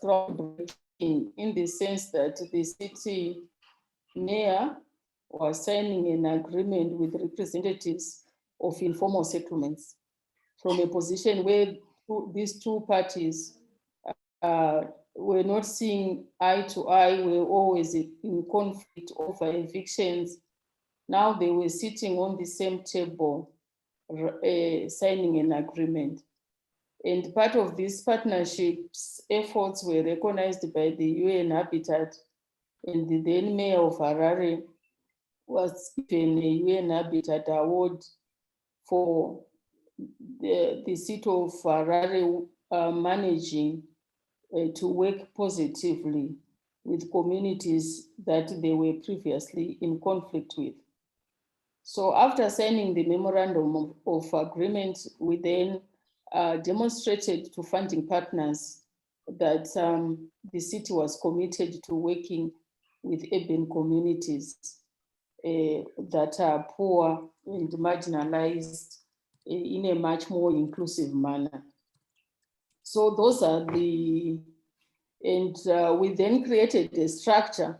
groundbreaking in the sense that the city mayor was signing an agreement with representatives of informal settlements from a position where these two parties were not seeing eye to eye, were always in conflict over evictions. Now they were sitting on the same table, signing an agreement. And part of this partnership's efforts were recognized by the UN Habitat, and the then mayor of Harare was given a UN Habitat award for the city of Harare managing to work positively with communities that they were previously in conflict with. So after signing the memorandum of agreement, we then demonstrated to funding partners that the city was committed to working with urban communities that are poor and marginalized in a much more inclusive manner. So those are the, and we then created a structure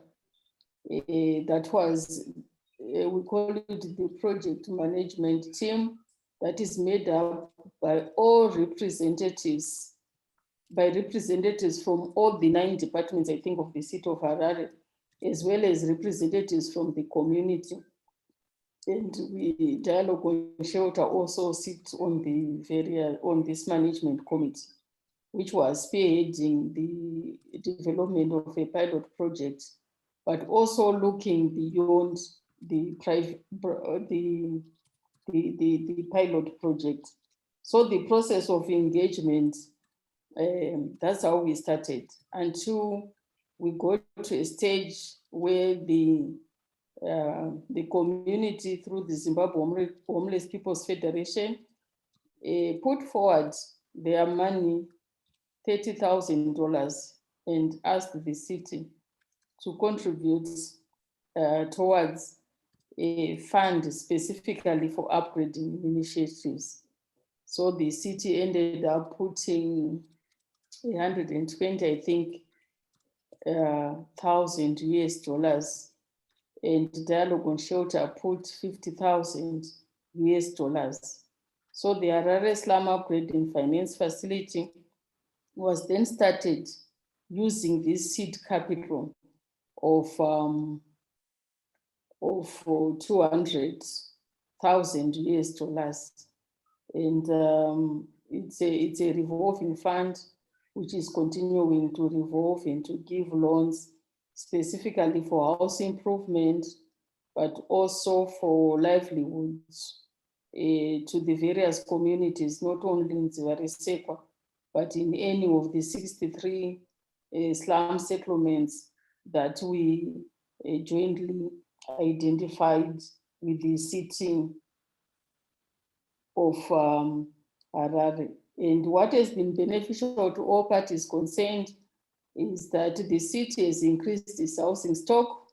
that was, we call it the project management team, that is made up by all representatives, from all the 9 departments, I think, of the city of Harare, as well as representatives from the community. And we, Dialogue on Shelter, also sits on on this management committee, which was spearheading the development of a pilot project, but also looking beyond the pilot project. So the process of engagement, that's how we started, until we got to a stage where the community through the Zimbabwe Homeless People's Federation put forward their money, $30,000, and asked the city to contribute towards a fund specifically for upgrading initiatives. So the city ended up putting 120, I think, $1,000 US, and Dialogue on Shelter put $50,000 US. So the Harare Slum Upgrading Finance Facility was then started using this seed capital of $200,000 US. And it's a revolving fund which is continuing to revolve and to give loans specifically for house improvement, but also for livelihoods to the various communities, not only in Zimbabwe, but in any of the 63 slum settlements that we jointly identified with the city of Harare. And what has been beneficial to all parties concerned is that the city has increased its housing stock,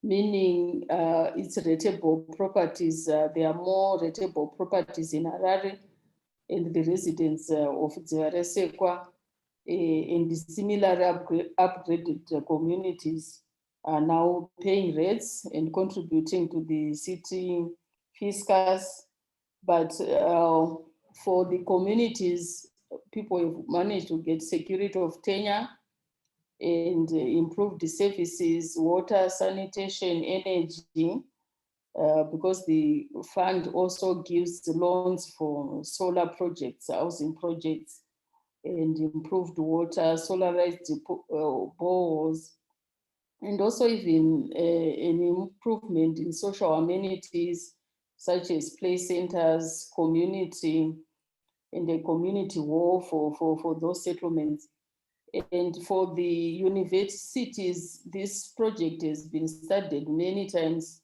meaning its rateable properties. There are more rateable properties in Harare, and the residents of Zimbabwe and similarly upgraded communities are now paying rates and contributing to the city fiscus. But for the communities, people have managed to get security of tenure and improve the services, water, sanitation, energy, because the fund also gives loans for solar projects, housing projects, and improved water, solarized boreholes, and also even an improvement in social amenities such as play centers, community, and a community hall for those settlements. And for the universities, this project has been studied many times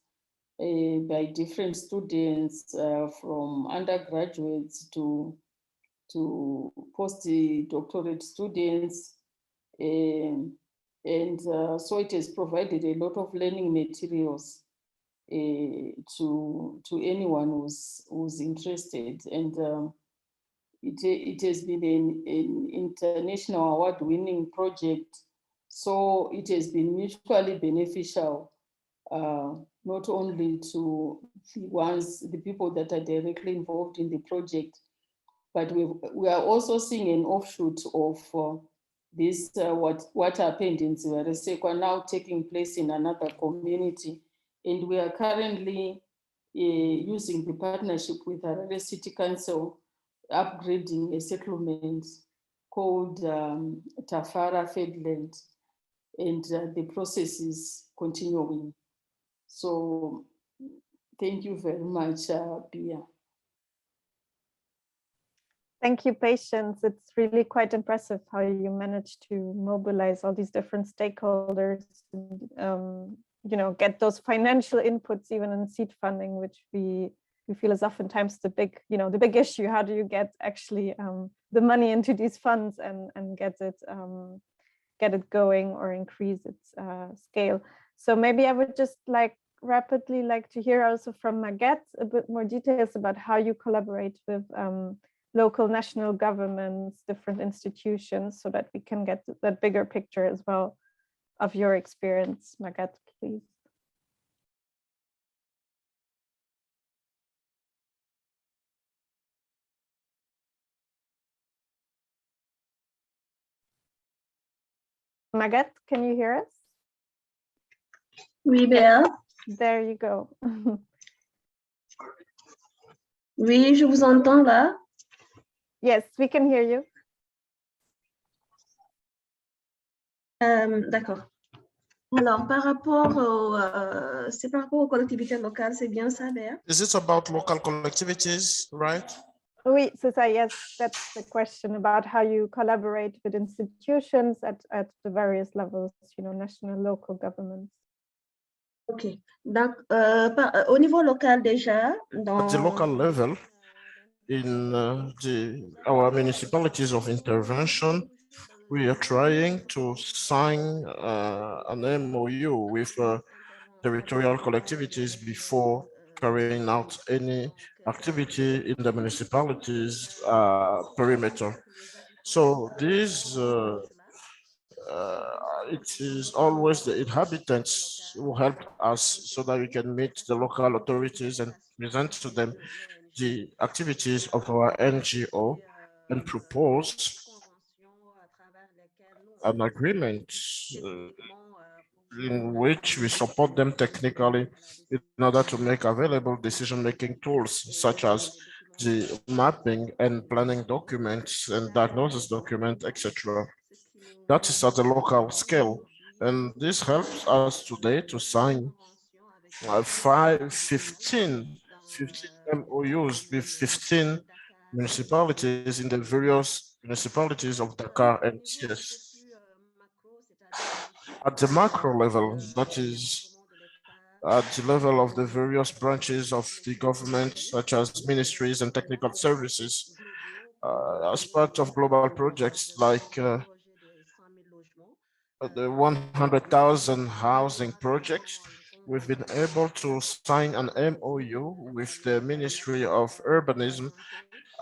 by different students, from undergraduates to postdoctorate students. So it has provided a lot of learning materials to anyone who's interested. And it has been an international award-winning project, so it has been mutually beneficial, not only to the people that are directly involved in the project, but we are also seeing an offshoot of this, what happened in Zimbabwe now taking place in another community. And we are currently using the partnership with Harare City Council, upgrading a settlement called Tafara Fedland, and the process is continuing. So thank you very much, Pia. Thank you, Patience. It's really quite impressive how you managed to mobilize all these different stakeholders, get those financial inputs even in seed funding, which we feel is oftentimes the big issue. How do you get actually the money into these funds and get it going or increase its scale? So maybe I would just rapidly like to hear also from Maguette a bit more details about how you collaborate with local, national governments, different institutions, so that we can get that bigger picture as well of your experience. Maguette, please. Maguette, can you hear us? Oui, Béa. There you go. Oui, je vous entends là. Yes, we can hear you. D'accord. Alors, par rapport aux collectivités locales, c'est bien ça, Béa? Is it about local collectivities, right? Oui, c'est ça. Yes, that's the question about how you collaborate with institutions at the various levels, you know, national, local governments. OK. Donc, au niveau local déjà, At the local level, in our municipalities of intervention, we are trying to sign an MOU with territorial collectivities before carrying out any activity in the municipalities perimeter. So this it is always the inhabitants who help us so that we can meet the local authorities and present to them the activities of our NGO and propose an agreement in which we support them technically in order to make available decision-making tools such as the mapping and planning documents and diagnosis document, etc. That is at the local scale. And this helps us today to sign 15 MOUs with 15 municipalities in the various municipalities of Dakar and CS. At the macro level, that is at the level of the various branches of the government, such as ministries and technical services, as part of global projects like the 100,000 housing project, we've been able to sign an MOU with the Ministry of Urbanism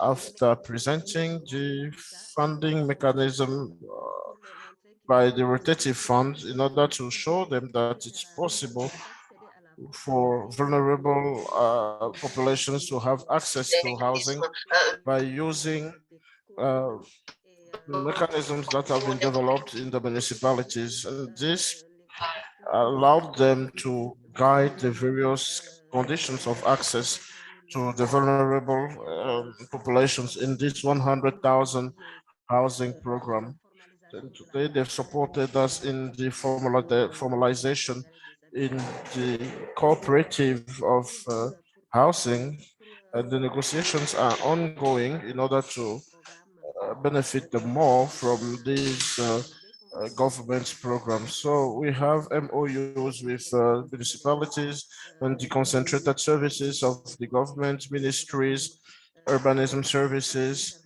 after presenting the funding mechanism by the rotative fund in order to show them that it's possible for vulnerable populations to have access to housing by using mechanisms that have been developed in the municipalities. And this allowed them to guide the various conditions of access to the vulnerable populations in this 100,000 housing program. And today they've supported us in the formalization in the cooperative of housing, and the negotiations are ongoing in order to benefit them more from these government programs. So we have MOUs with municipalities and the concentrated services of the government, ministries, urbanism services,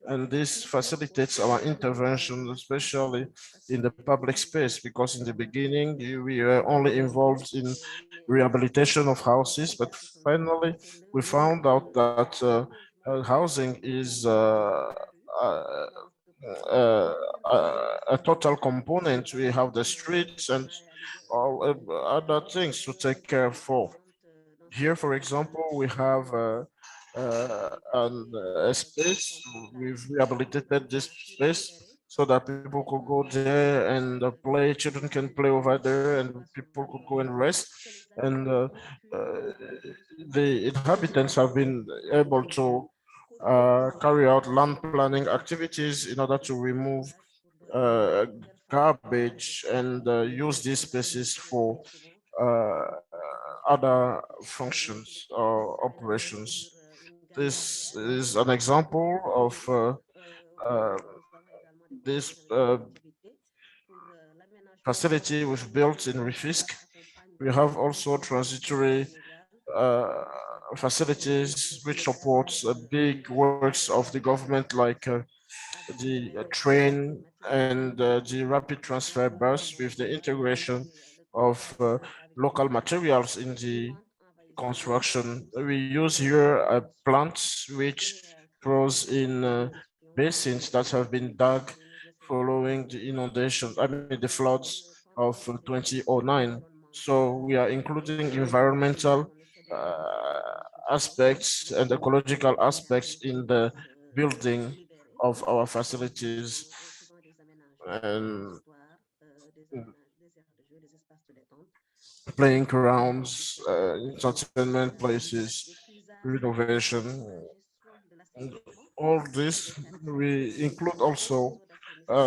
and this facilitates our intervention, especially in the public space, because in the beginning we were only involved in rehabilitation of houses, but finally we found out that housing is a total component. We have the streets and all other things to take care for. Here, for example, we have a space. We've rehabilitated this space so that people could go there and play. Children can play over there, and people could go and rest. And the inhabitants have been able to carry out land planning activities in order to remove garbage and use these spaces for other functions or operations. This is an example of this facility we've built in Rifisque. We have also transitory facilities which supports big works of the government, like the train and the rapid transfer bus, with the integration of local materials in the construction. We use here a plant which grows in basins that have been dug following the inundation, I mean the floods of 2009. So we are including environmental aspects and ecological aspects in the building of our facilities, and playing grounds, entertainment places, renovation. All this, we include also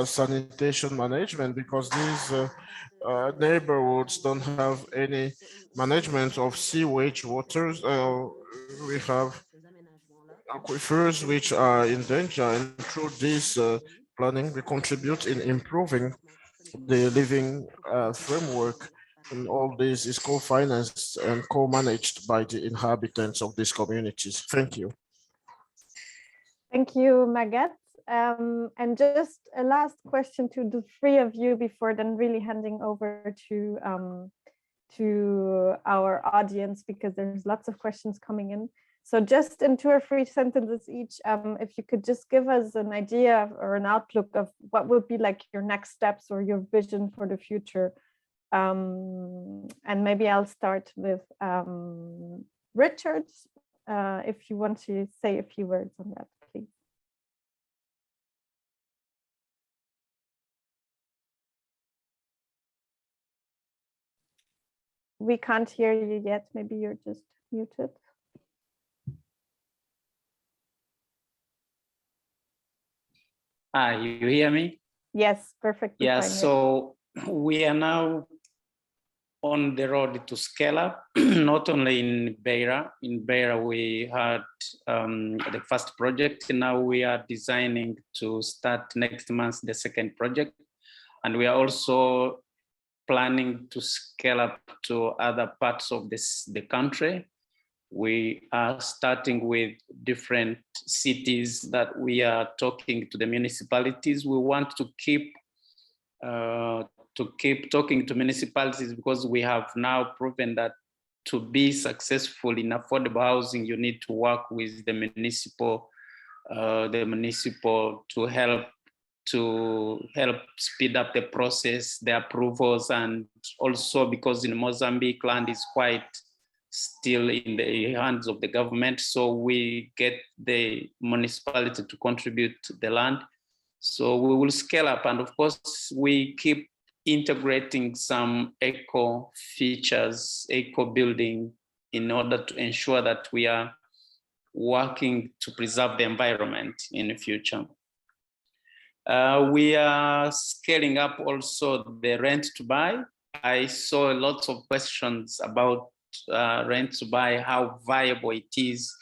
sanitation management, because these neighborhoods don't have any management of sewage waters. We have aquifers which are in danger, and through this planning, we contribute in improving the living framework, and all this is co-financed and co-managed by the inhabitants of these communities. Thank you. Thank you, Maguette. And just a last question to the three of you before then really handing over to our audience, because there's lots of questions coming in. So just in 2 or 3 sentences each, if you could just give us an idea or an outlook of what would be like your next steps or your vision for the future. And maybe I'll start with Richard, if you want to say a few words on that, please. We can't hear you yet. Maybe you're just muted. You hear me? Yes, perfect. Yeah, so we are now on the road to scale up, not only in Beira. In Beira, we had the first project. Now we are designing to start next month the second project. And we are also planning to scale up to other parts of the country. We are starting with different cities that we are talking to the municipalities. We want to keep talking to municipalities, because we have now proven that to be successful in affordable housing, you need to work with the municipal to help speed up the process, the approvals, and also because in Mozambique, land is quite still in the hands of the government. So we get the municipality to contribute to the land. So we will scale up. And of course, we keep integrating some eco features, eco building, in order to ensure that we are working to preserve the environment in the future. We are scaling up also the rent to buy. I saw lots of questions about rent to buy, how viable it is.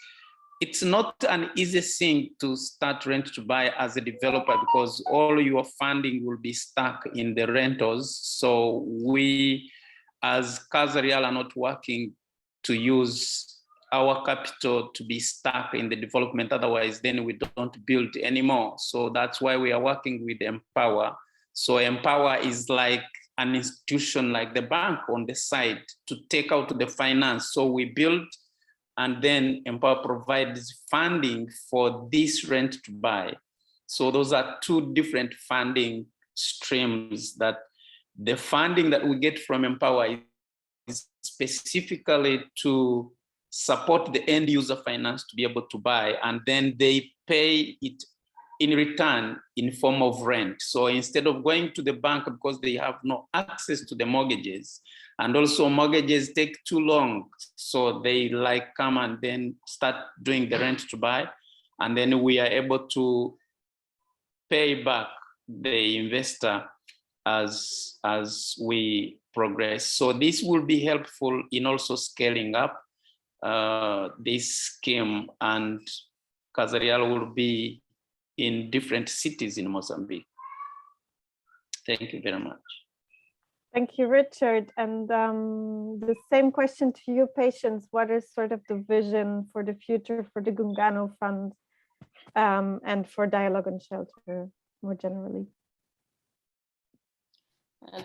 It's not an easy thing to start rent to buy as a developer, because all your funding will be stuck in the rentals. So we, as CAHF, are not working to use our capital to be stuck in the development. Otherwise, then we don't build anymore. So that's why we are working with Empower. So Empower is like an institution like the bank on the side to take out the finance. So we build, and then Empower provides funding for this rent to buy. So those are 2 different funding streams. That the funding that we get from Empower is specifically to support the end user finance to be able to buy, and then they pay it in return in form of rent. So instead of going to the bank, because they have no access to the mortgages, and also mortgages take too long, so they like come and then start doing the rent to buy, and then we are able to pay back the investor as we progress. So this will be helpful in also scaling up this scheme, and CAHF will be in different cities in Mozambique. Thank you very much. Thank you, Richard. And the same question to you, Patience. What is sort of the vision for the future for the Gungano Fund and for Dialogue and Shelter more generally?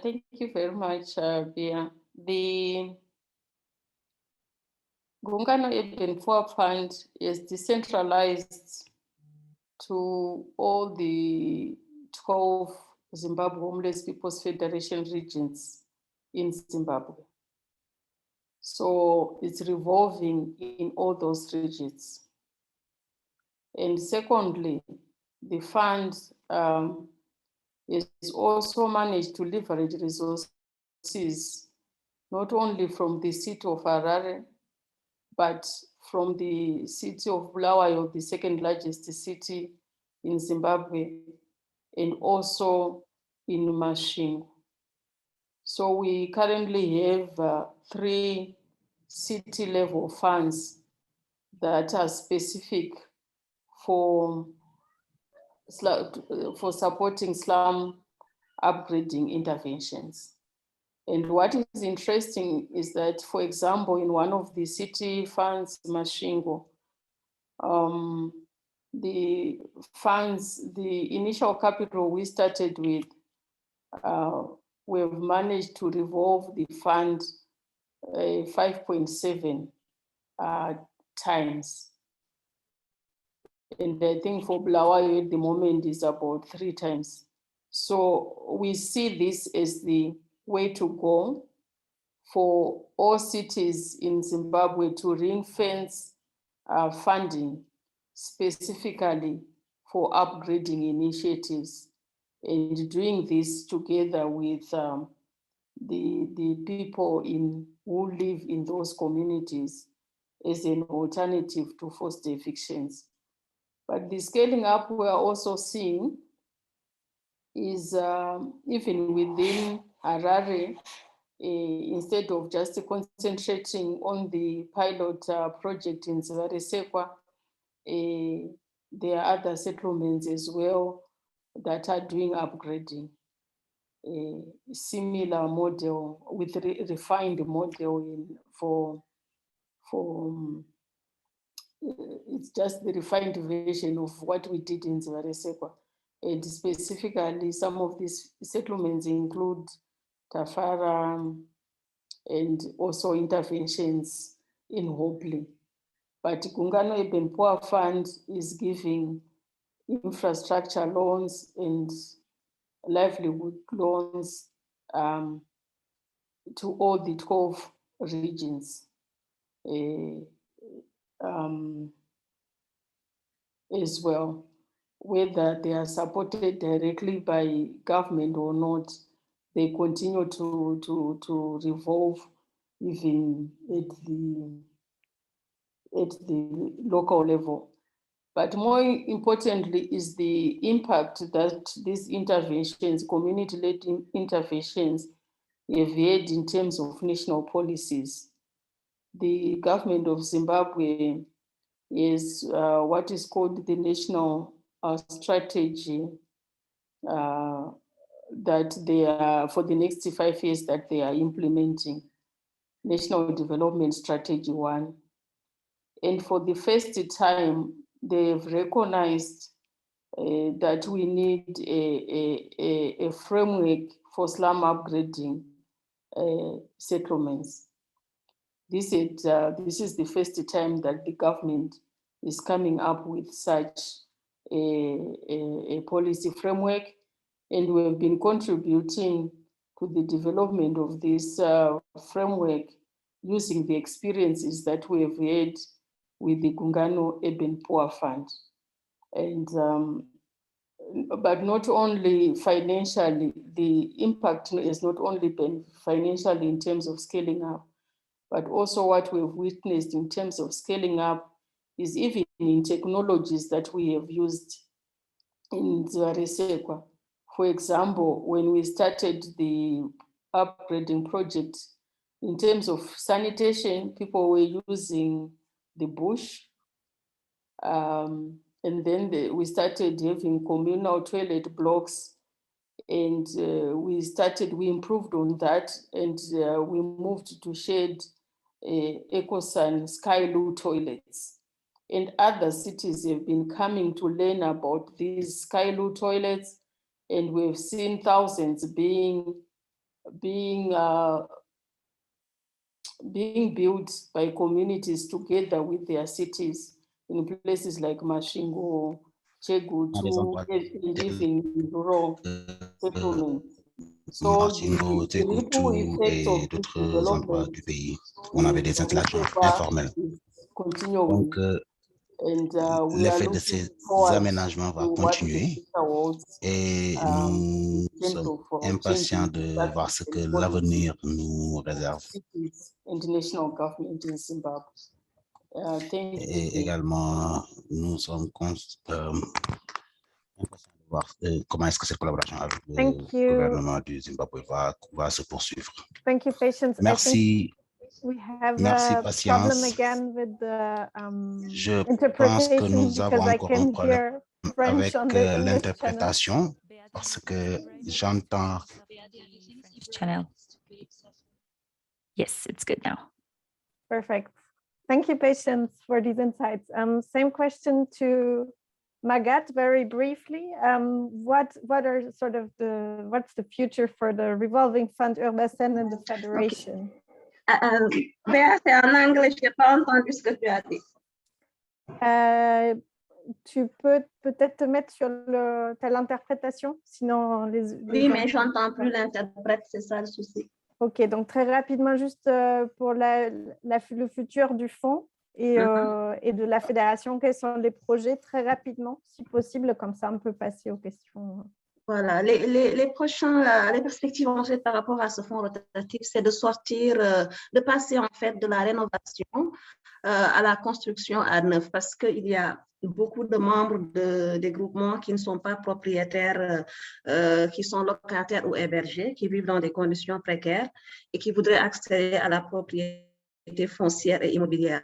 Thank you very much, Bia. The Gungano Urban Poor Fund is decentralized to all the 12 Zimbabwe Homeless People's Federation regions in Zimbabwe. So it's revolving in all those regions. And secondly, the fund is also managed to leverage resources, not only from the city of Harare, but from the city of Bulawayo, the 2nd largest city in Zimbabwe, and also in Masvingo. So we currently have 3 city level funds that are specific for supporting slum upgrading interventions. And what is interesting is that, for example, in one of the city funds, Mashingo, the funds, the initial capital we started with, we've managed to revolve the fund 5.7 times. And I think for Bulawayo at the moment is about 3 times. So we see this as the way to go for all cities in Zimbabwe to ring-fence funding specifically for upgrading initiatives, and doing this together with the people who live in those communities as an alternative to forced evictions. But the scaling up we are also seeing is even within Harare, instead of just concentrating on the pilot project in Zimbabwe, there are other settlements as well that are doing upgrading. A similar model with refined model it's just the refined version of what we did in Zimbabwe. And specifically, some of these settlements include Tafara and also interventions in Hopley. But Gungano Urban Poor Fund is giving infrastructure loans and livelihood loans to all the 12 regions as well. Whether they are supported directly by government or not, they continue to revolve even at the local level. But more importantly is the impact that these interventions, community-led interventions, have had in terms of national policies. The government of Zimbabwe is what is called the national strategy that they are, for the next 5 years, that they are implementing, National Development Strategy 1. And for the first time, they've recognized that we need a framework for slum upgrading settlements. This is the first time that the government is coming up with such a policy framework, and we have been contributing to the development of this framework using the experiences that we have had with the Gungano Urban Poor Fund. And but not only financially, the impact has not only been financially in terms of scaling up, but also what we've witnessed in terms of scaling up is even in technologies that we have used in Zimbabwe. For example, when we started the upgrading project, in terms of sanitation, people were using the bush. And then we started having communal toilet blocks, and we improved on that, and we moved to shared EcoSan Skyloo toilets. And other cities have been coming to learn about these Skyloo toilets, and we've seen thousands being built by communities together with their cities in places like Mashingo, Chegutu, and even rural settlements. So the ripple effects of this development on avait des installations informelles. Donc, l'effet de ces aménagements va continuer et nous sommes impatients de voir ce que l'avenir nous réserve. Et également, nous sommes impatients de voir comment est-ce que cette collaboration avec le gouvernement du Zimbabwe va se poursuivre. Thank you, Patience. Merci. We have Merci, a problem patience. again with the Je pense que interpretation nous avons because I encore un can problème hear French avec on the English channel. l'interprétation parce que j'entends. Channel. Yes, it's good now. Perfect. Thank you, Patience, for these insights. Same question to Magat, very briefly. What are sort of what's the future for the Revolving Fund, urbaSen, and the Federation? Béa, c'est en anglais, je n'ai pas entendu ce que tu as dit. Tu peux peut-être te mettre sur l'interprétation, sinon Oui, mais j'entends plus l'interprète, c'est ça le souci. Ok, donc très rapidement, juste pour le futur du fonds et de la fédération, quels sont les projets très rapidement, si possible, comme ça on peut passer aux questions. Voilà, les perspectives en fait par rapport à ce fonds rotatif, c'est de sortir, de passer en fait de la rénovation à la construction à neuf, parce qu'il y a beaucoup de membres des groupements qui ne sont pas propriétaires, qui sont locataires ou hébergés, qui vivent dans des conditions précaires et qui voudraient accéder à la propriété foncière et immobilière.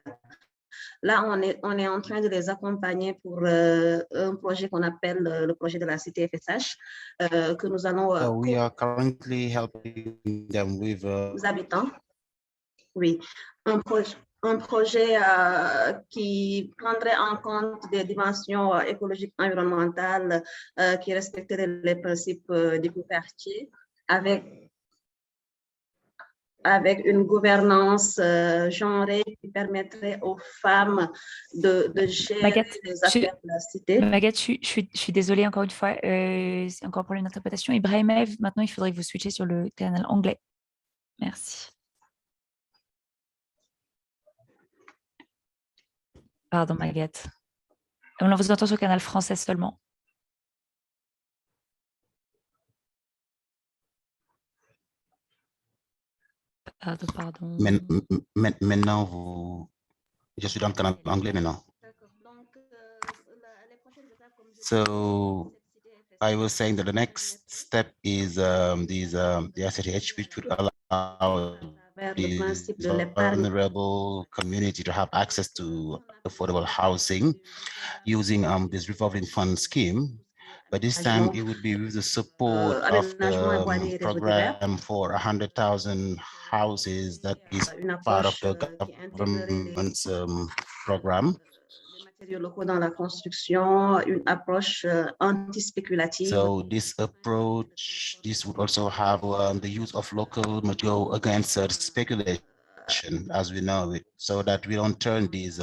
Là, on est en train de les accompagner pour un projet qu'on appelle le projet de la cité FSH, que nous allons... So we are currently helping them with... les habitants. Oui, un projet qui prendrait en compte des dimensions écologiques environnementales, qui respecterait les principes du quartier, avec une gouvernance genrée qui permettrait aux femmes de gérer Maguette, les affaires de la cité. Maguette, je suis désolée encore une fois, c'est encore pour l'interprétation. Ibrahim, maintenant il faudrait que vous switchiez sur le canal anglais. Merci. Pardon, Maguette. On vous entend sur le canal français seulement. Pardon. Maintenant, je suis dans le canal anglais maintenant. So I was saying that the next step is the SATH, which would allow the vulnerable community to have access to affordable housing using this revolving fund scheme. But this time it would be with the support of the program for 100,000 houses that is part of the government's program. Dans la construction, une approche anti-spéculative. So this approach, this would also have the use of local material against speculation, as we know it, so that we don't turn these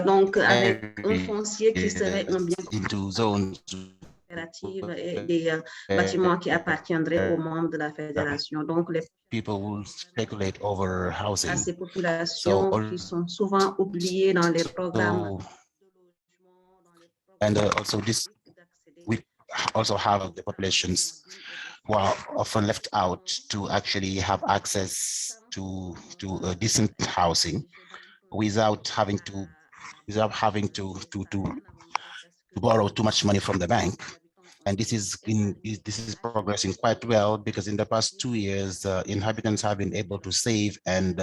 donc avec un foncier qui serait un bien into zones et des bâtiments qui appartiendraient aux membres de la fédération. Donc les people will speculate over housing. À ces populations qui sont souvent oubliées dans les programmes. And also this, we also have the populations who are often left out to actually have access to decent housing without having to borrow too much money from the bank. And this is progressing quite well, because in the past 2 years, inhabitants have been able to save and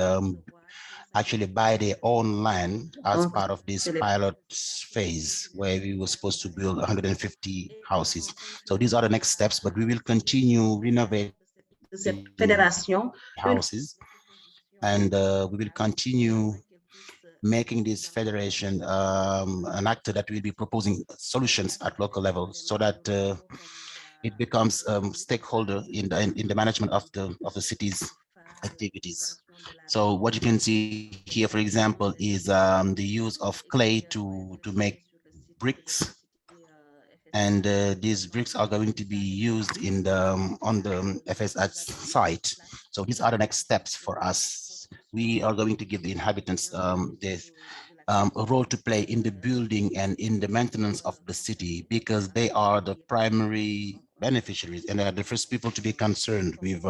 actually buy their own land as part of this pilot phase, where we were supposed to build 150 houses. So these are the next steps, but we will continue renovating houses, and we will continue making this federation an actor that will be proposing solutions at local level, so that it becomes stakeholder in the management of the city's activities. So what you can see here, for example, is the use of clay to make bricks, and these bricks are going to be used in on the FSH site. So these are the next steps for us. We are going to give the inhabitants this a role to play in the building and in the maintenance of the city, because they are the primary beneficiaries and they are the first people to be concerned with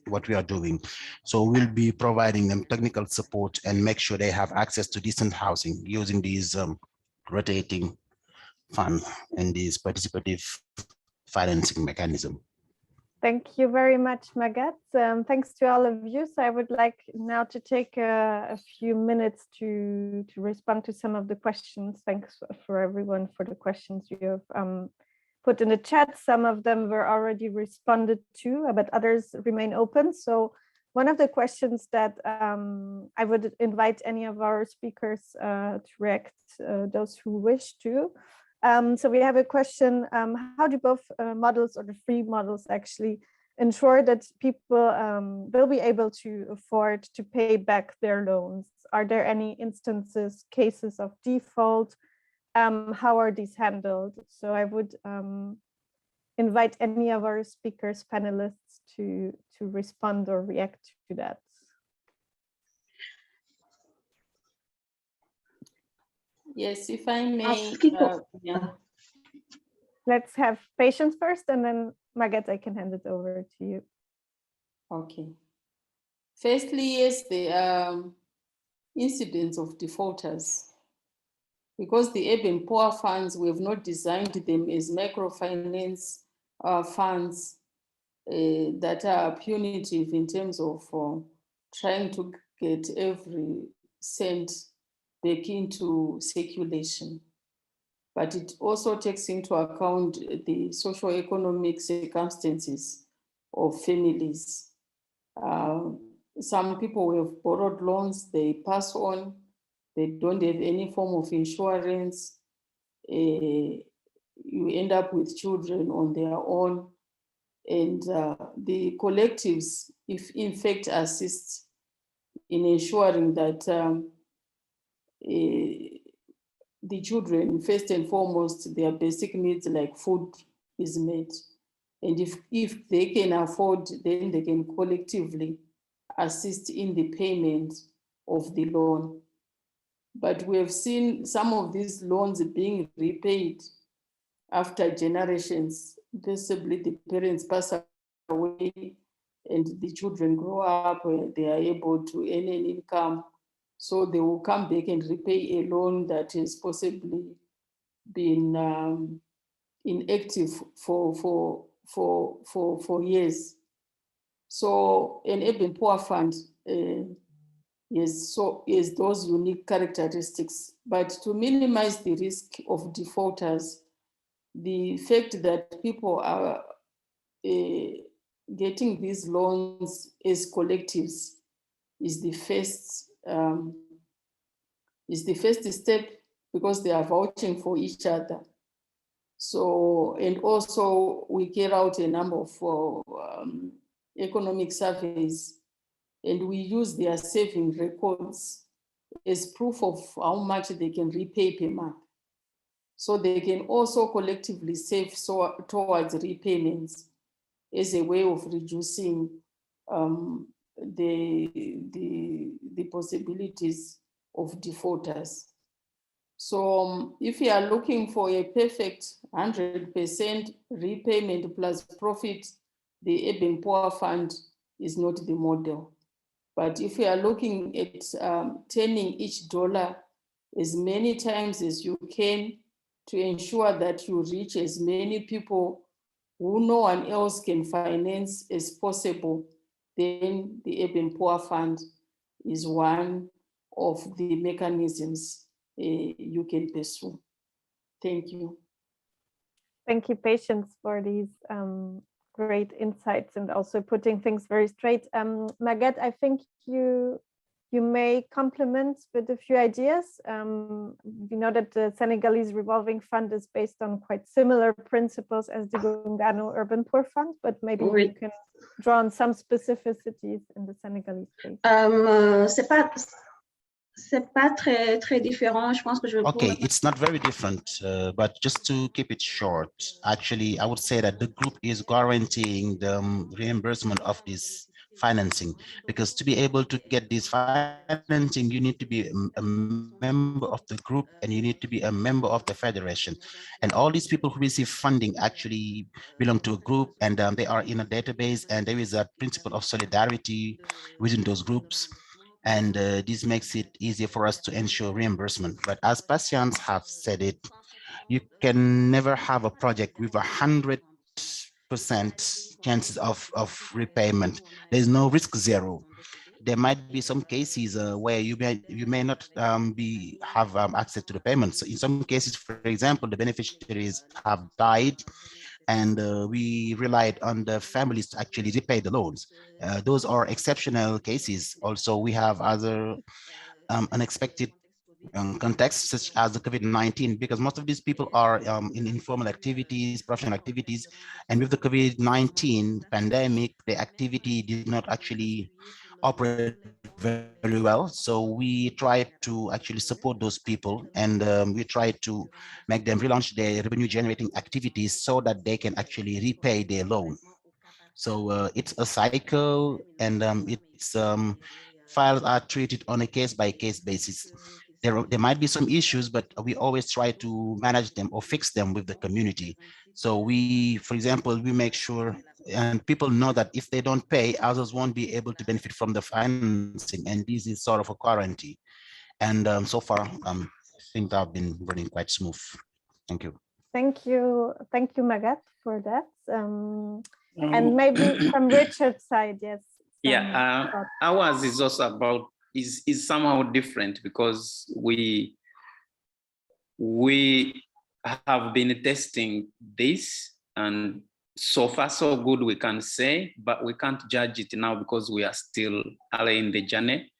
what we are doing. So we'll be providing them technical support and make sure they have access to decent housing using these rotating fund and this participative financing mechanism. Thank you very much, Magat. Thanks to all of you. So I would like now to take a few minutes to respond to some of the questions. Thanks for everyone for the questions you have put in the chat. Some of them were already responded to, but others remain open. So one of the questions that I would invite any of our speakers to react, those who wish to. So we have a question, how do both models or the free models actually ensure that people will be able to afford to pay back their loans? Are there any instances, cases of default? How are these handled? So I would invite any of our speakers, panelists to respond or react to that. Yes, if I may. Yeah. Let's have patience first, and then Magat, I can hand it over to you. Okay. Firstly, yes, the incidents of defaulters, because the urban poor funds, we have not designed them as microfinance funds that are punitive in terms of trying to get every cent back into circulation. But it also takes into account the socio-economic circumstances of families. Some people who have borrowed loans, they pass on, they don't have any form of insurance. You end up with children on their own. And the collectives, if in fact assist in ensuring that the children, first and foremost, their basic needs like food is met. And if they can afford, then they can collectively assist in the payment of the loan. But we have seen some of these loans being repaid after generations. Possibly the parents pass away and the children grow up, they are able to earn an income. So they will come back and repay a loan that has possibly been inactive for years. So an urban poor fund is those unique characteristics. But to minimize the risk of defaulters, the fact that people are getting these loans as collectives is the first step, because they are vouching for each other. So, and also we carry out a number of economic surveys, and we use their saving records as proof of how much they can repay per month. So they can also collectively save towards repayments as a way of reducing the possibilities of defaulters. So if you are looking for a perfect 100% repayment plus profit, the urban poor fund is not the model. But if you are looking at turning each dollar as many times as you can to ensure that you reach as many people who no one else can finance as possible, then the urban poor fund is one of the mechanisms you can pursue. Thank you. Thank you, Patience, for these great insights and also putting things very straight. Magat, I think you may complement with a few ideas. We know that the Senegalese Revolving Fund is based on quite similar principles as the Gungano Urban Poor Fund, but maybe you can draw on some specificities in the Senegalese case. C'est pas très différent. Je pense que je vais Okay, it's not very different, but just to keep it short, actually, I would say that the group is guaranteeing the reimbursement of this financing, because to be able to get this financing, you need to be a member of the group and you need to be a member of the federation. And all these people who receive funding actually belong to a group, and they are in a database, and there is a principle of solidarity within those groups. And this makes it easier for us to ensure reimbursement. But as patients have said it, you can never have a project with 100% 100% chances of repayment. There's no risk zero. There might be some cases where you may not have access to the payments. So in some cases, for example, the beneficiaries have died, and we relied on the families to actually repay the loans. Those are exceptional cases. Also, we have other unexpected contexts such as the COVID-19, because most of these people are in informal activities, professional activities, and with the COVID-19 pandemic, the activity did not actually operate very well. So we try to actually support those people, and we try to make them relaunch their revenue generating activities so that they can actually repay their loan. So it's a cycle, and files are treated on a case-by-case basis. There might be some issues, but we always try to manage them or fix them with the community. So we, for example, we make sure, and people know that if they don't pay, others won't be able to benefit from the financing, and this is sort of a guarantee. And so far, things have been running quite smooth. Thank you. Thank you, Magat, for that. And maybe from Richard's side, yes. Yeah, ours is also about is somehow different, because we have been testing this, and so far so good, we can say, but we can't judge it now because we are still early in the journey.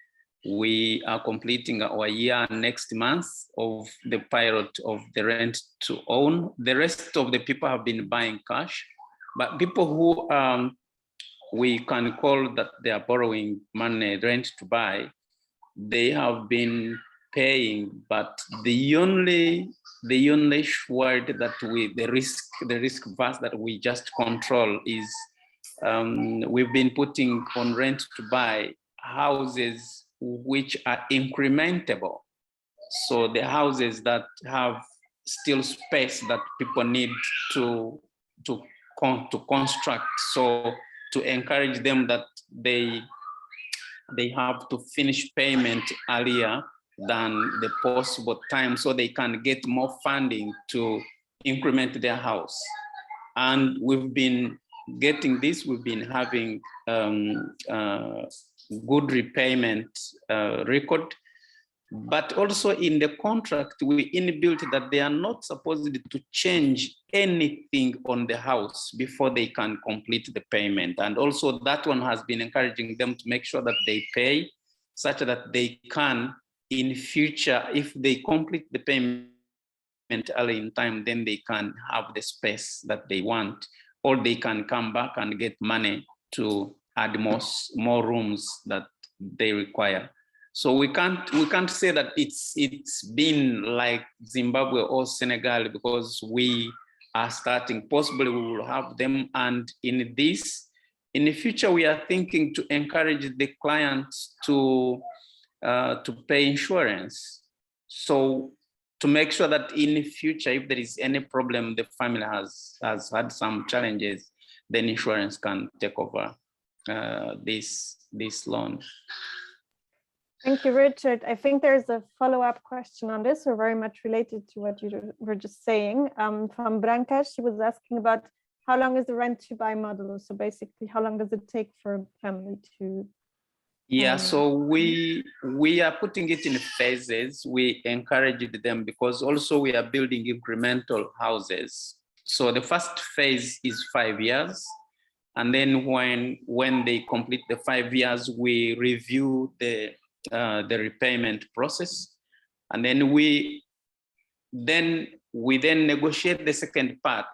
We are completing our year next month of the pilot of the rent to own. The rest of the people have been buying cash, but people who we can call that they are borrowing money, rent to buy, they have been paying, but the only word that the risk verse that we just control is we've been putting on rent to buy houses which are incrementable. So the houses that have still space that people need to construct. So to encourage them that they have to finish payment earlier than the possible time, so they can get more funding to increment their house. And we've been getting this, we've been having good repayment record. But also in the contract, we inbuilt that they are not supposed to change anything on the house before they can complete the payment. And also that one has been encouraging them to make sure that they pay such that they can, in future, if they complete the payment early in time, then they can have the space that they want, or they can come back and get money to add more rooms that they require. So we can't say that it's been like Zimbabwe or Senegal, because we are starting. Possibly we will have them, and in the future we are thinking to encourage the clients to pay insurance. So to make sure that in the future, if there is any problem, the family has had some challenges, then insurance can take over this loan. Thank you, Richard. I think there's a follow-up question on this, or very much related to what you were just saying. From Branca, she was asking about how long is the rent to buy model? So basically, how long does it take for a family to? Yeah, so we are putting it in phases. We encouraged them because also we are building incremental houses. So the first phase is 5 years. And then when they complete the 5 years, we review the repayment process, and then we negotiate the second part,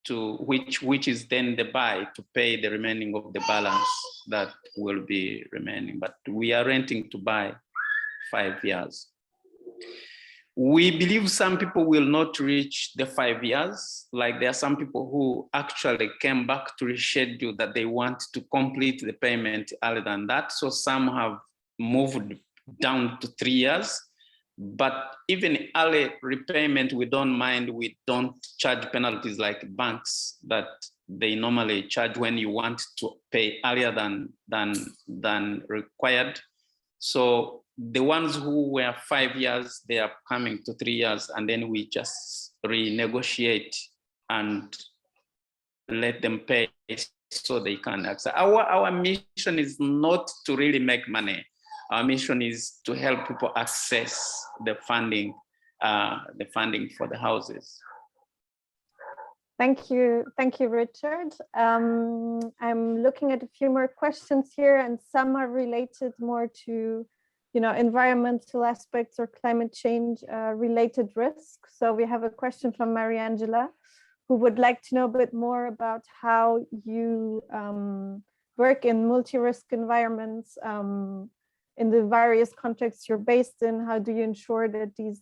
to which is then the buy, to pay the remaining of the balance that will be remaining. But we are renting to buy 5 years. We believe some people will not reach the 5 years. Like there are some people who actually came back to reschedule that they want to complete the payment earlier than that. So some have moved down to 3 years, but even early repayment, we don't mind. We don't charge penalties like banks that they normally charge when you want to pay earlier than required. So the ones who were 5 years, they are coming to 3 years, and then we just renegotiate and let them pay so they can access. Our mission is not to really make money. Our mission is to help people access the funding for the houses. Thank you, Richard. I'm looking at a few more questions here, and some are related more to, environmental aspects or climate change related risks. So we have a question from Mariangela, who would like to know a bit more about how you work in multi-risk environments, in the various contexts you're based in. How do you ensure that these,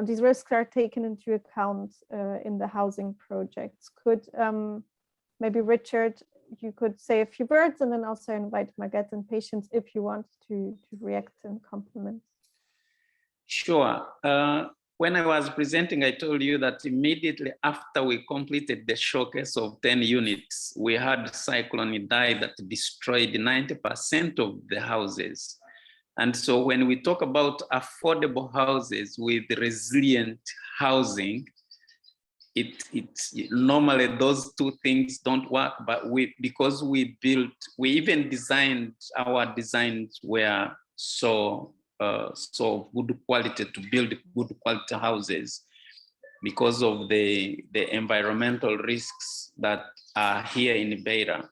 these risks are taken into account in the housing projects? Could maybe Richard, you could say a few words, and then also invite Margaret and Patience if you want to react and compliment. Sure. When I was presenting, I told you that immediately after we completed the showcase of 10 units, we had Cyclone Idai that destroyed 90% of the houses. And so when we talk about affordable houses with resilient housing, normally those two things don't work, but because we even designed, our designs were so good quality to build good quality houses because of the environmental risks that are here in Beira.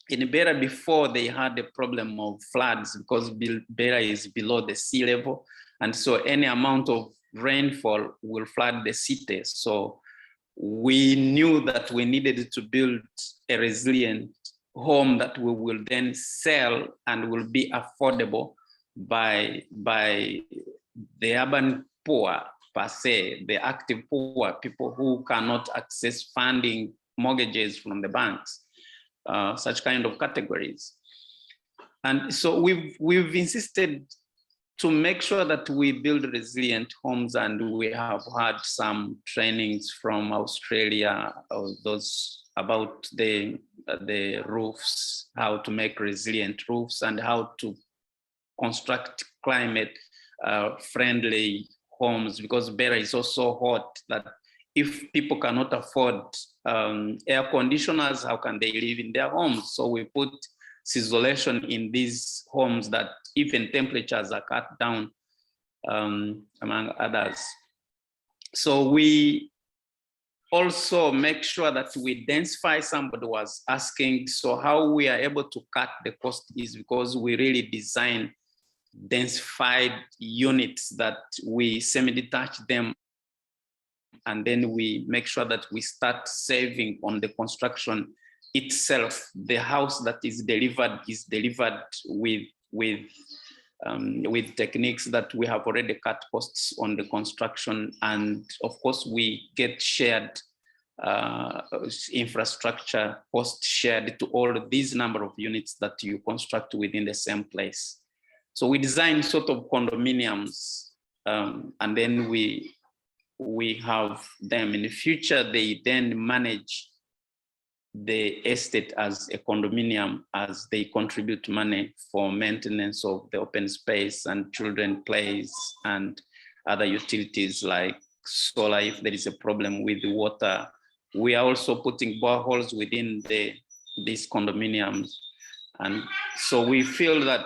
In Beira before, they had a problem of floods because Beira is below the sea level. And so any amount of rainfall will flood the city. So we knew that we needed to build a resilient home that we will then sell and will be affordable by the urban poor per se, the active poor, people who cannot access funding, mortgages from the banks, such kind of categories. And so we've insisted to make sure that we build resilient homes, and we have had some trainings from Australia, those about the roofs, how to make resilient roofs and how to construct climate friendly homes, because Beira is also hot that if people cannot afford air conditioners, how can they live in their homes? So we put isolation in these homes that even temperatures are cut down, among others. So we also make sure that we densify. Somebody was asking, so how we are able to cut the cost is because we really design densified units that we semi-detach them, and then we make sure that we start saving on the construction itself. The house that is delivered with techniques that we have already cut costs on the construction, and of course we get shared infrastructure cost shared to all these number of units that you construct within the same place. So we design sort of condominiums, and then we have them in the future. They then manage the estate as a condominium as they contribute money for maintenance of the open space and children plays and other utilities like solar if there is a problem with the water. We are also putting boreholes within these condominiums. And so we feel that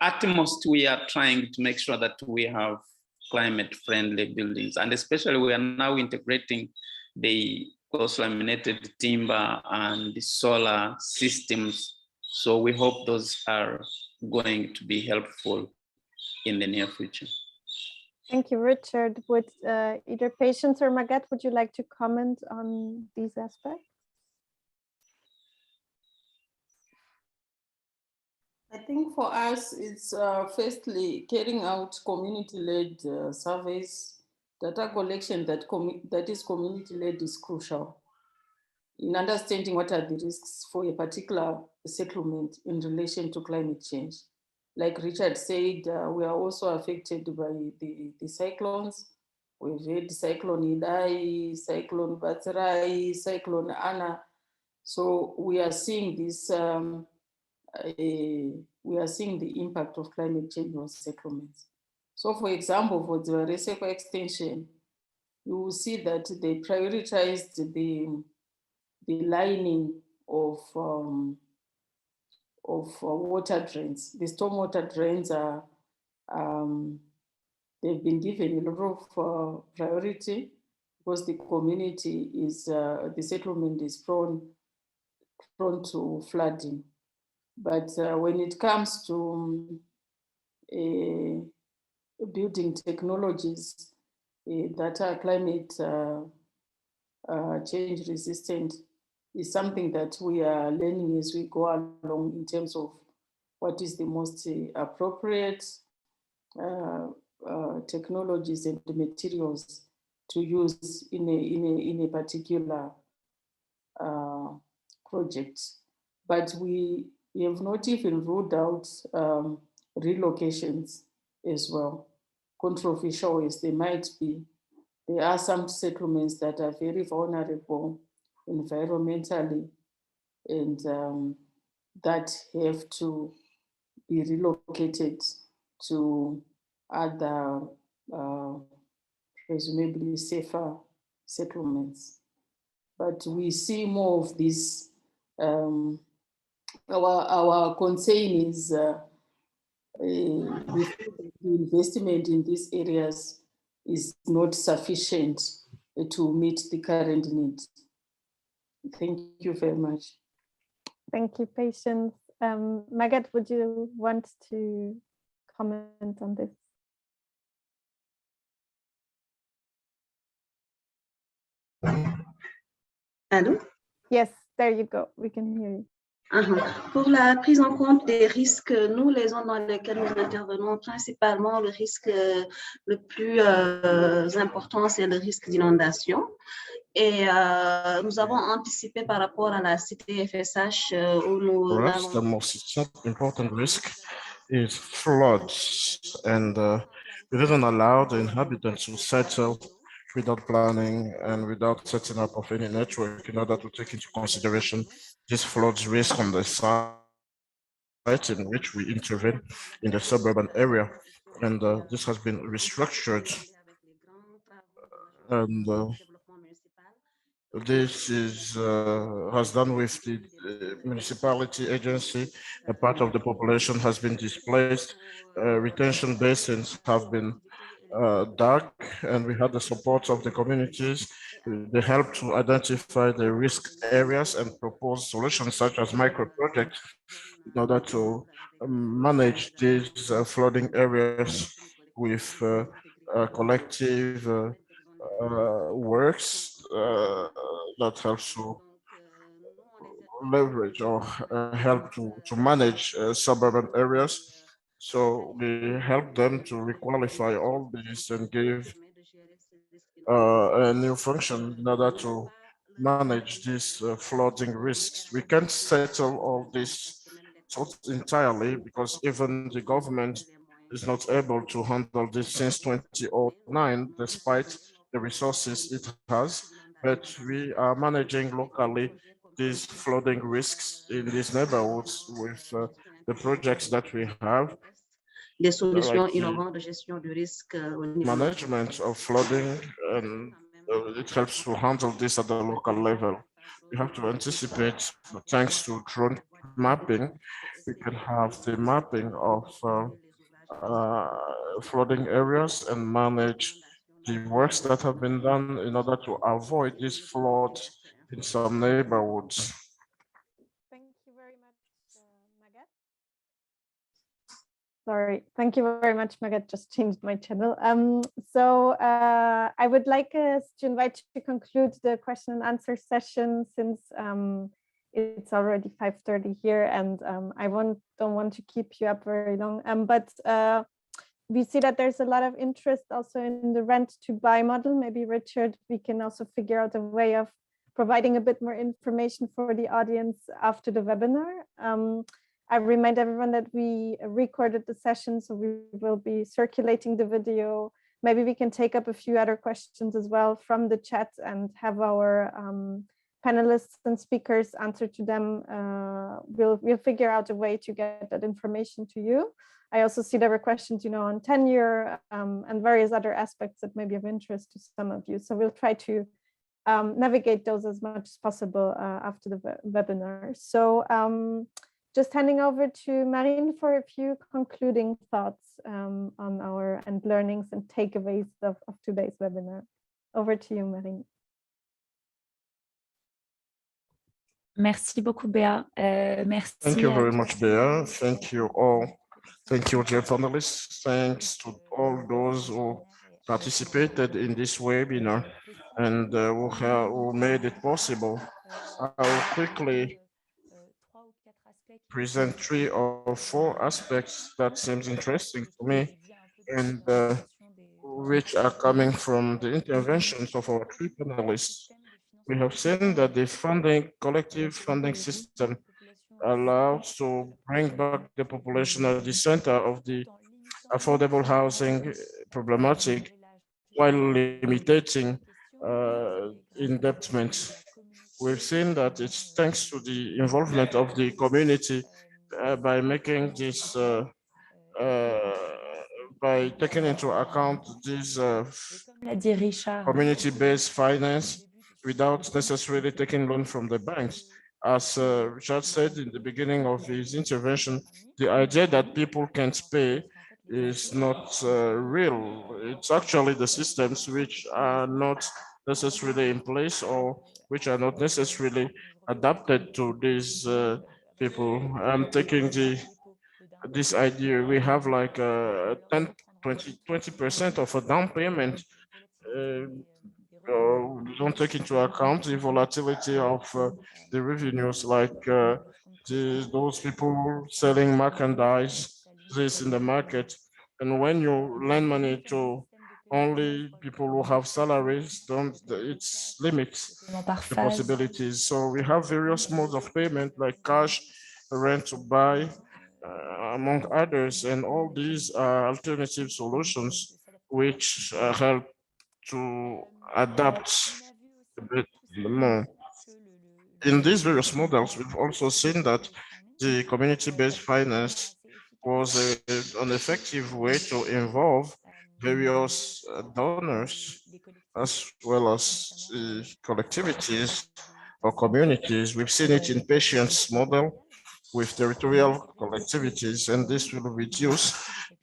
at most we are trying to make sure that we have climate friendly buildings, and especially we are now integrating the cross-laminated timber and the solar systems. So we hope those are going to be helpful in the near future. Thank you, Richard. Would either Patience or Margaret, would you like to comment on these aspects? I think for us, it's firstly carrying out community-led surveys. Data collection that is community-led is crucial in understanding what are the risks for a particular settlement in relation to climate change. Like Richard said, we are also affected by the cyclones. We've had Cyclone Idai, Cyclone Batsirai, Cyclone Ana. So we are seeing this, we are seeing the impact of climate change on settlements. So for example, for the Reseko extension, you will see that they prioritized the lining of water drains. The stormwater drains are they've been given a lot of priority because the community is the settlement is prone to flooding. But when it comes to building technologies that are climate change resistant is something that we are learning as we go along in terms of what is the most appropriate technologies and materials to use in a particular project. But we have not even ruled out relocations as well. Controversial as they might be, there are some settlements that are very vulnerable environmentally and that have to be relocated to other presumably safer settlements. But we see more of this. Our concern is the investment in these areas is not sufficient to meet the current needs. Thank you very much. Thank you, Patience. Magat, would you want to comment on this? Allô? Yes, there you go. We can hear you. Pour la prise en compte des risques, nous, les zones dans lesquelles nous intervenons, principalement le risque le plus important, c'est le risque d'inondation. Et nous avons anticipé par rapport à la CTFSH où nous Perhaps the most important risk is floods, and we didn't allow the inhabitants to settle without planning and without setting up of any network in order to take into consideration this floods risk on the site in which we intervene in the suburban area. And this has been restructured. And this is has done with the municipality agency. A part of the population has been displaced. Retention basins have been dug, and we had the support of the communities. They helped to identify the risk areas and propose solutions such as micro projects in order to manage these flooding areas with collective works that helps to leverage or help to manage suburban areas. So we help them to requalify all these and give a new function in order to manage these flooding risks. We can't settle all this entirely because even the government is not able to handle this since 2009, despite the resources it has. But we are managing locally these flooding risks in these neighborhoods with the projects that we have. Des solutions innovantes de gestion du risque au niveau management of flooding, and it helps to handle this at the local level. We have to anticipate, thanks to drone mapping, we can have the mapping of flooding areas and manage the works that have been done in order to avoid these floods in some neighborhoods. Thank you very much, Magat. Sorry, thank you very much, Magat. Just changed my channel. I would like us to invite you to conclude the question and answer session since it's already 5:30 here, and I don't want to keep you up very long. But we see that there's a lot of interest also in the rent to buy model. Maybe Richard, we can also figure out a way of providing a bit more information for the audience after the webinar. I remind everyone that we recorded the session, so we will be circulating the video. Maybe we can take up a few other questions as well from the chat and have our panelists and speakers answer to them. We'll figure out a way to get that information to you. I also see there were questions, on tenure and various other aspects that may be of interest to some of you. So we'll try to navigate those as much as possible after the webinar. So just handing over to Marine for a few concluding thoughts on our learnings and takeaways of today's webinar. Over to you, Marine. Merci beaucoup, Béa. Merci. Thank you very much, Béa. Thank you all. Thank you, dear panelists. Thanks to all those who participated in this webinar and who made it possible. I will quickly present 3 or 4 aspects that seems interesting to me and which are coming from the interventions of our 3 panelists. We have seen that the collective funding system allows to bring back the population at the center of the affordable housing problematic while limiting indebtment. We've seen that it's thanks to the involvement of the community by making this, by taking into account this community-based finance without necessarily taking loan from the banks. As Richard said in the beginning of his intervention, the idea that people can't pay is not real. It's actually the systems which are not necessarily in place or which are not necessarily adapted to these people. I'm taking this idea. We have like 20% of a down payment. Don't take into account the volatility of the revenues, like those people selling merchandise this in the market. And when you lend money to only people who have salaries, it limits the possibilities. So we have various modes of payment like cash, rent to buy, among others, and all these are alternative solutions which help to adapt a bit more. In these various models, we've also seen that the community-based finance was an effective way to involve various donors as well as collectivities or communities. We've seen it in patients model with territorial collectivities, and this will reduce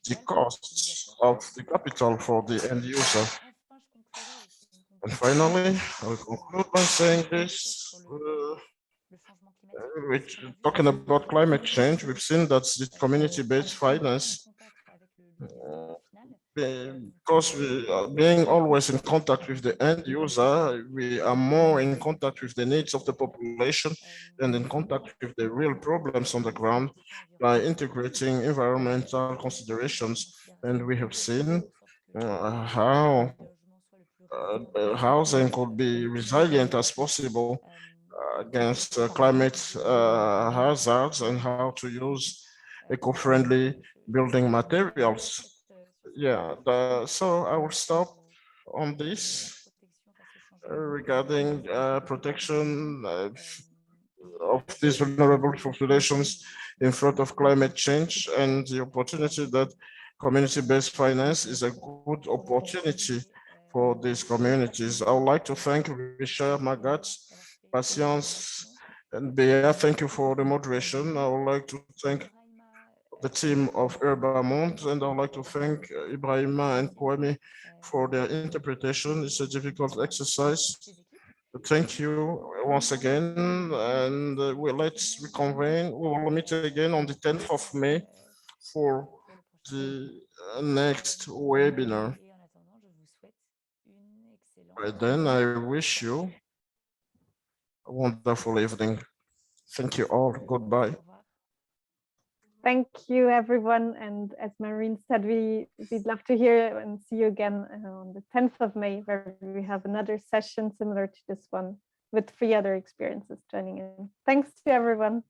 the costs of the capital for the end user. And finally, I will conclude by saying this, talking about climate change, we've seen that the community-based finance, because we are being always in contact with the end user, we are more in contact with the needs of the population and in contact with the real problems on the ground by integrating environmental considerations. And we have seen how housing could be resilient as possible against climate hazards and how to use eco-friendly building materials. Yeah, so I will stop on this regarding protection of these vulnerable populations in front of climate change and the opportunity that community-based finance is a good opportunity for these communities. I would like to thank Richard, Magat, Patience, and Béa. Thank you for the moderation. I would like to thank the team of urbaMonde, and I would like to thank Ibrahima and Kwame for their interpretation. It's a difficult exercise. Thank you once again, and let's reconvene. We will meet again on the 10th of May for the next webinar. By then, I wish you a wonderful evening. Thank you all. Goodbye. Thank you, everyone. And as Marine said, we'd love to hear and see you again on the 10th of May, where we have another session similar to this one with 3 other experiences joining in. Thanks to everyone.